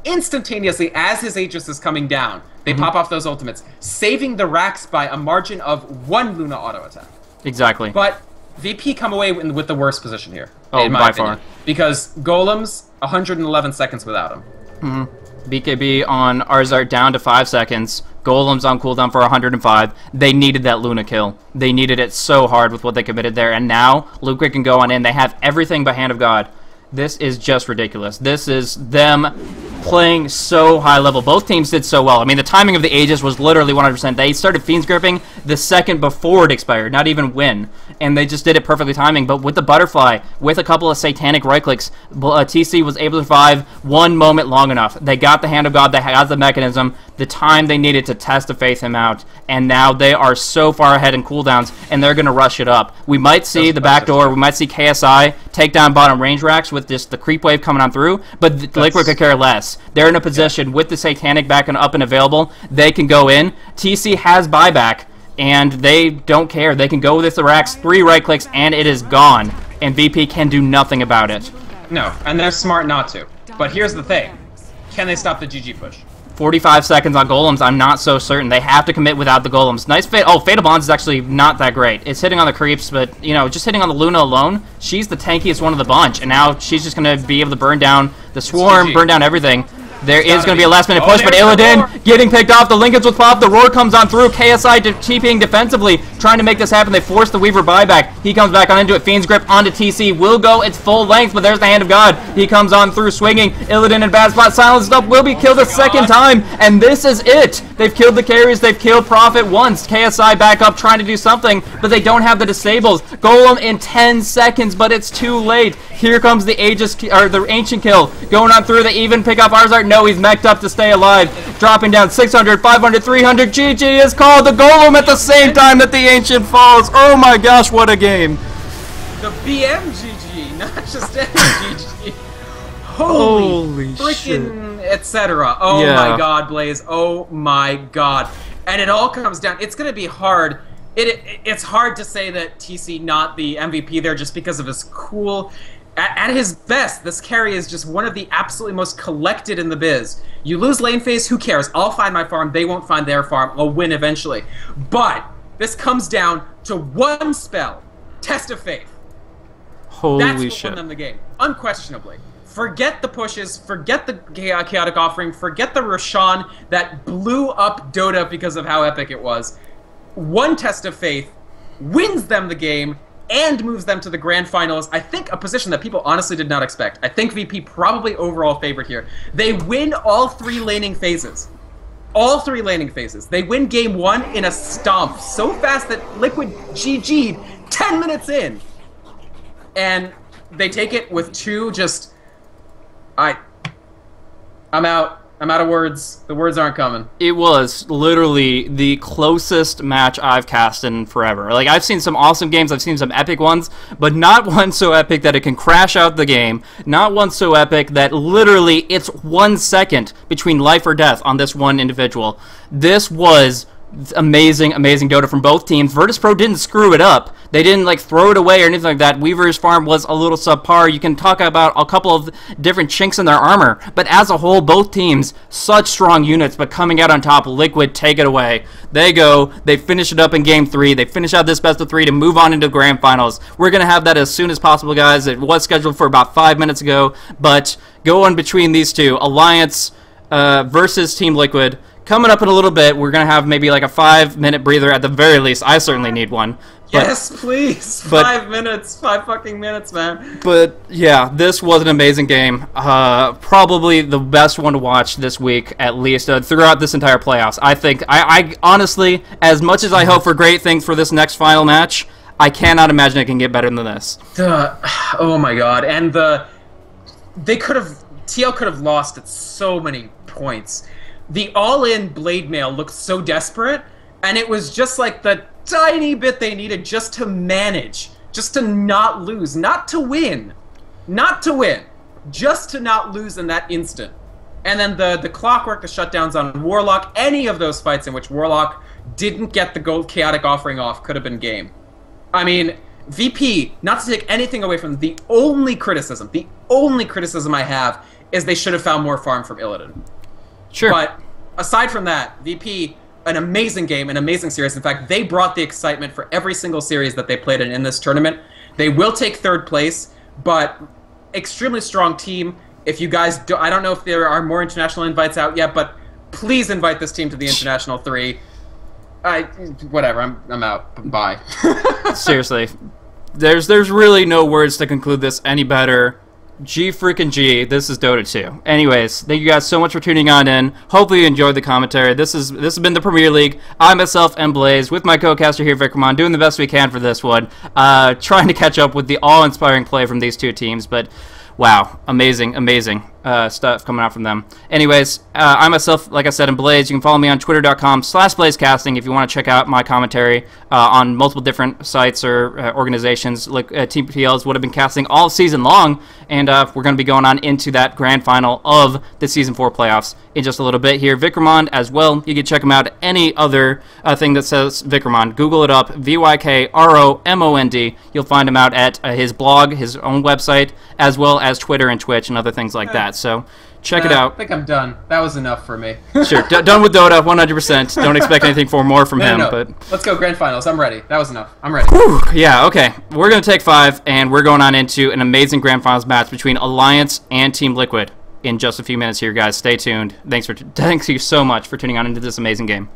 instantaneously, as his Aegis is coming down, they pop off those ultimates, saving the racks by a margin of 1 Luna auto attack. Exactly. But VP come away with the worst position here, in my opinion, far. Because Golems, 111 seconds without him. BKB on Arzart down to 5 seconds. Golem's on cooldown for 105. They needed that Luna kill. They needed it so hard with what they committed there. And now, Liquid can go on in. They have everything but Hand of God. This is just ridiculous. This is them playing so high level. Both teams did so well. I mean, the timing of the Aegis was literally 100%. They started Fiend's Gripping the second before it expired, not even when. And they just did it perfectly timing. But with the Butterfly, with a couple of satanic right clicks, TC was able to survive 1 moment long enough. They got the Hand of God, they got the mechanism, the time they needed to Test of Faith him out. And now they are so far ahead in cooldowns, and they're going to rush it up. We might see the backdoor, we might see KSI take down bottom range racks with just the creep wave coming on through, but Liquid could care less. They're in a position with the Satanic back and up and available. They can go in. TC has buyback, and they don't care. They can go with the racks, 3 right clicks, and it is gone. And VP can do nothing about it. No, and they're smart not to. But here's the thing. Can they stop the GG push? 45 seconds on golems, I'm not so certain. They have to commit without the golems. Nice fate. Oh, Fatal Bonds is actually not that great. It's hitting on the creeps, but, you know, just hitting on the Luna alone, she's the tankiest one of the bunch, and now she's just going to be able to burn down the swarm, burn down everything. There is going to be a last-minute push, but Illidan getting picked off. The Lincolns with pop. The Roar comes on through. KSI TPing defensively, trying to make this happen. They force the Weaver buyback. He comes back on into it. Fiend's Grip onto TC. Will go its full length, but there's the Hand of God. He comes on through, swinging. Illidan in bad spot. Silenced up. Will be killed a second time, and this is it. They've killed the carries. They've killed Prophet once. KSI back up, trying to do something, but they don't have the disables. Golem in 10 seconds, but it's too late. Here comes the the Ancient Kill. Going on through. They even pick up Arzart. No, he's mech'd up to stay alive. Dropping down 600, 500, 300. GG is called. The Golem at the same time that the Ancient falls. Oh my gosh, what a game. The BMGG, not just MGG. Holy freaking etc. Oh my god, Blaze. Oh my god. And it all comes down. It's going to be hard. It's hard to say that TC not the MVP there just because of his cool... At his best, this carry is just one of the absolutely most collected in the biz. You lose lane phase, who cares? I'll find my farm, they won't find their farm, I'll win eventually. But this comes down to one spell, Test of Faith. Holy That's what shit. won them the game, unquestionably. Forget the pushes, forget the Chaotic Offering, forget the Roshan that blew up Dota because of how epic it was. One Test of Faith wins them the game, and moves them to the grand finals. I think a position that people honestly did not expect. I think VP probably overall favorite here. They win all 3 laning phases. All 3 laning phases. They win game 1 in a stomp so fast that Liquid GG'd 10 minutes in. And they take it with 2 just... I'm out. I'm out of words. The words aren't coming. It was literally the closest match I've cast in forever. Like, I've seen some awesome games, I've seen some epic ones, but not one so epic that it can crash out the game, not one so epic that literally it's 1 second between life or death on this one individual. This was amazing, amazing Dota from both teams. Virtus.pro didn't screw it up. They didn't like throw it away or anything like that. Weaver's farm was a little subpar. You can talk about a couple of different chinks in their armor, but as a whole, both teams, such strong units, but coming out on top. Liquid take it away. They go, they finish it up in game 3. They finish out this best of 3 to move on into grand finals. We're going to have that as soon as possible, guys. It was scheduled for about 5 minutes ago, but going between these two, Alliance versus Team Liquid. Coming up in a little bit, we're going to have maybe like a 5-minute breather at the very least. I certainly need one. But, yes, please. 5 minutes. 5 fucking minutes, man. But, yeah, this was an amazing game. Probably the best one to watch this week, at least, throughout this entire playoffs. I think, I honestly, as much as I hope for great things for this next final match, I cannot imagine it can get better than this. Oh my god. And TL could have lost at so many points. The all-in Blade Mail looked so desperate, and it was just like the tiny bit they needed just to manage, just to not lose, not to win, just to not lose in that instant. And then the clockwork, the shutdowns on Warlock, any of those fights in which Warlock didn't get the gold Chaotic Offering off could have been game. I mean, VP, not to take anything away from them, the only criticism I have is they should have found more farm from Illidan. Sure. But aside from that, VP, an amazing game, an amazing series. In fact, they brought the excitement for every single series that they played in this tournament. They will take 3rd place, but extremely strong team. If you guys do, I don't know if there are more international invites out yet, but please invite this team to the International 3. Whatever, I'm out. Bye. Seriously. There's really no words to conclude this any better. G freaking G, this is Dota 2. Anyways, thank you guys so much for tuning on in. Hopefully you enjoyed the commentary. This has been the Premier League. I myself am Blaze with my co-caster here, Vickermon, doing the best we can for this one. Trying to catch up with the awe-inspiring play from these two teams, but wow, amazing, amazing. stuff coming out from them. Anyways, I myself, like I said, am Blaze. You can follow me on twitter.com/blazecasting if you want to check out my commentary on multiple different sites or organizations. Like TPLs would have been casting all season long, and we're going to be going on into that grand final of the Season 4 playoffs in just a little bit here. Vikromond as well. You can check him out any other thing that says Vikromond. Google it up, VYKROMOND. You'll find him out at his blog, his own website, as well as Twitter and Twitch and other things like that. So check it out. I think I'm done. That was enough for me. Sure, done with Dota, 100%. Don't expect anything more from him. No. But let's go grand finals. I'm ready. That was enough. I'm ready. Whew, yeah, okay. We're going to take 5, and we're going on into an amazing grand finals match between Alliance and Team Liquid in just a few minutes here, guys. Stay tuned. Thank you so much for tuning on into this amazing game.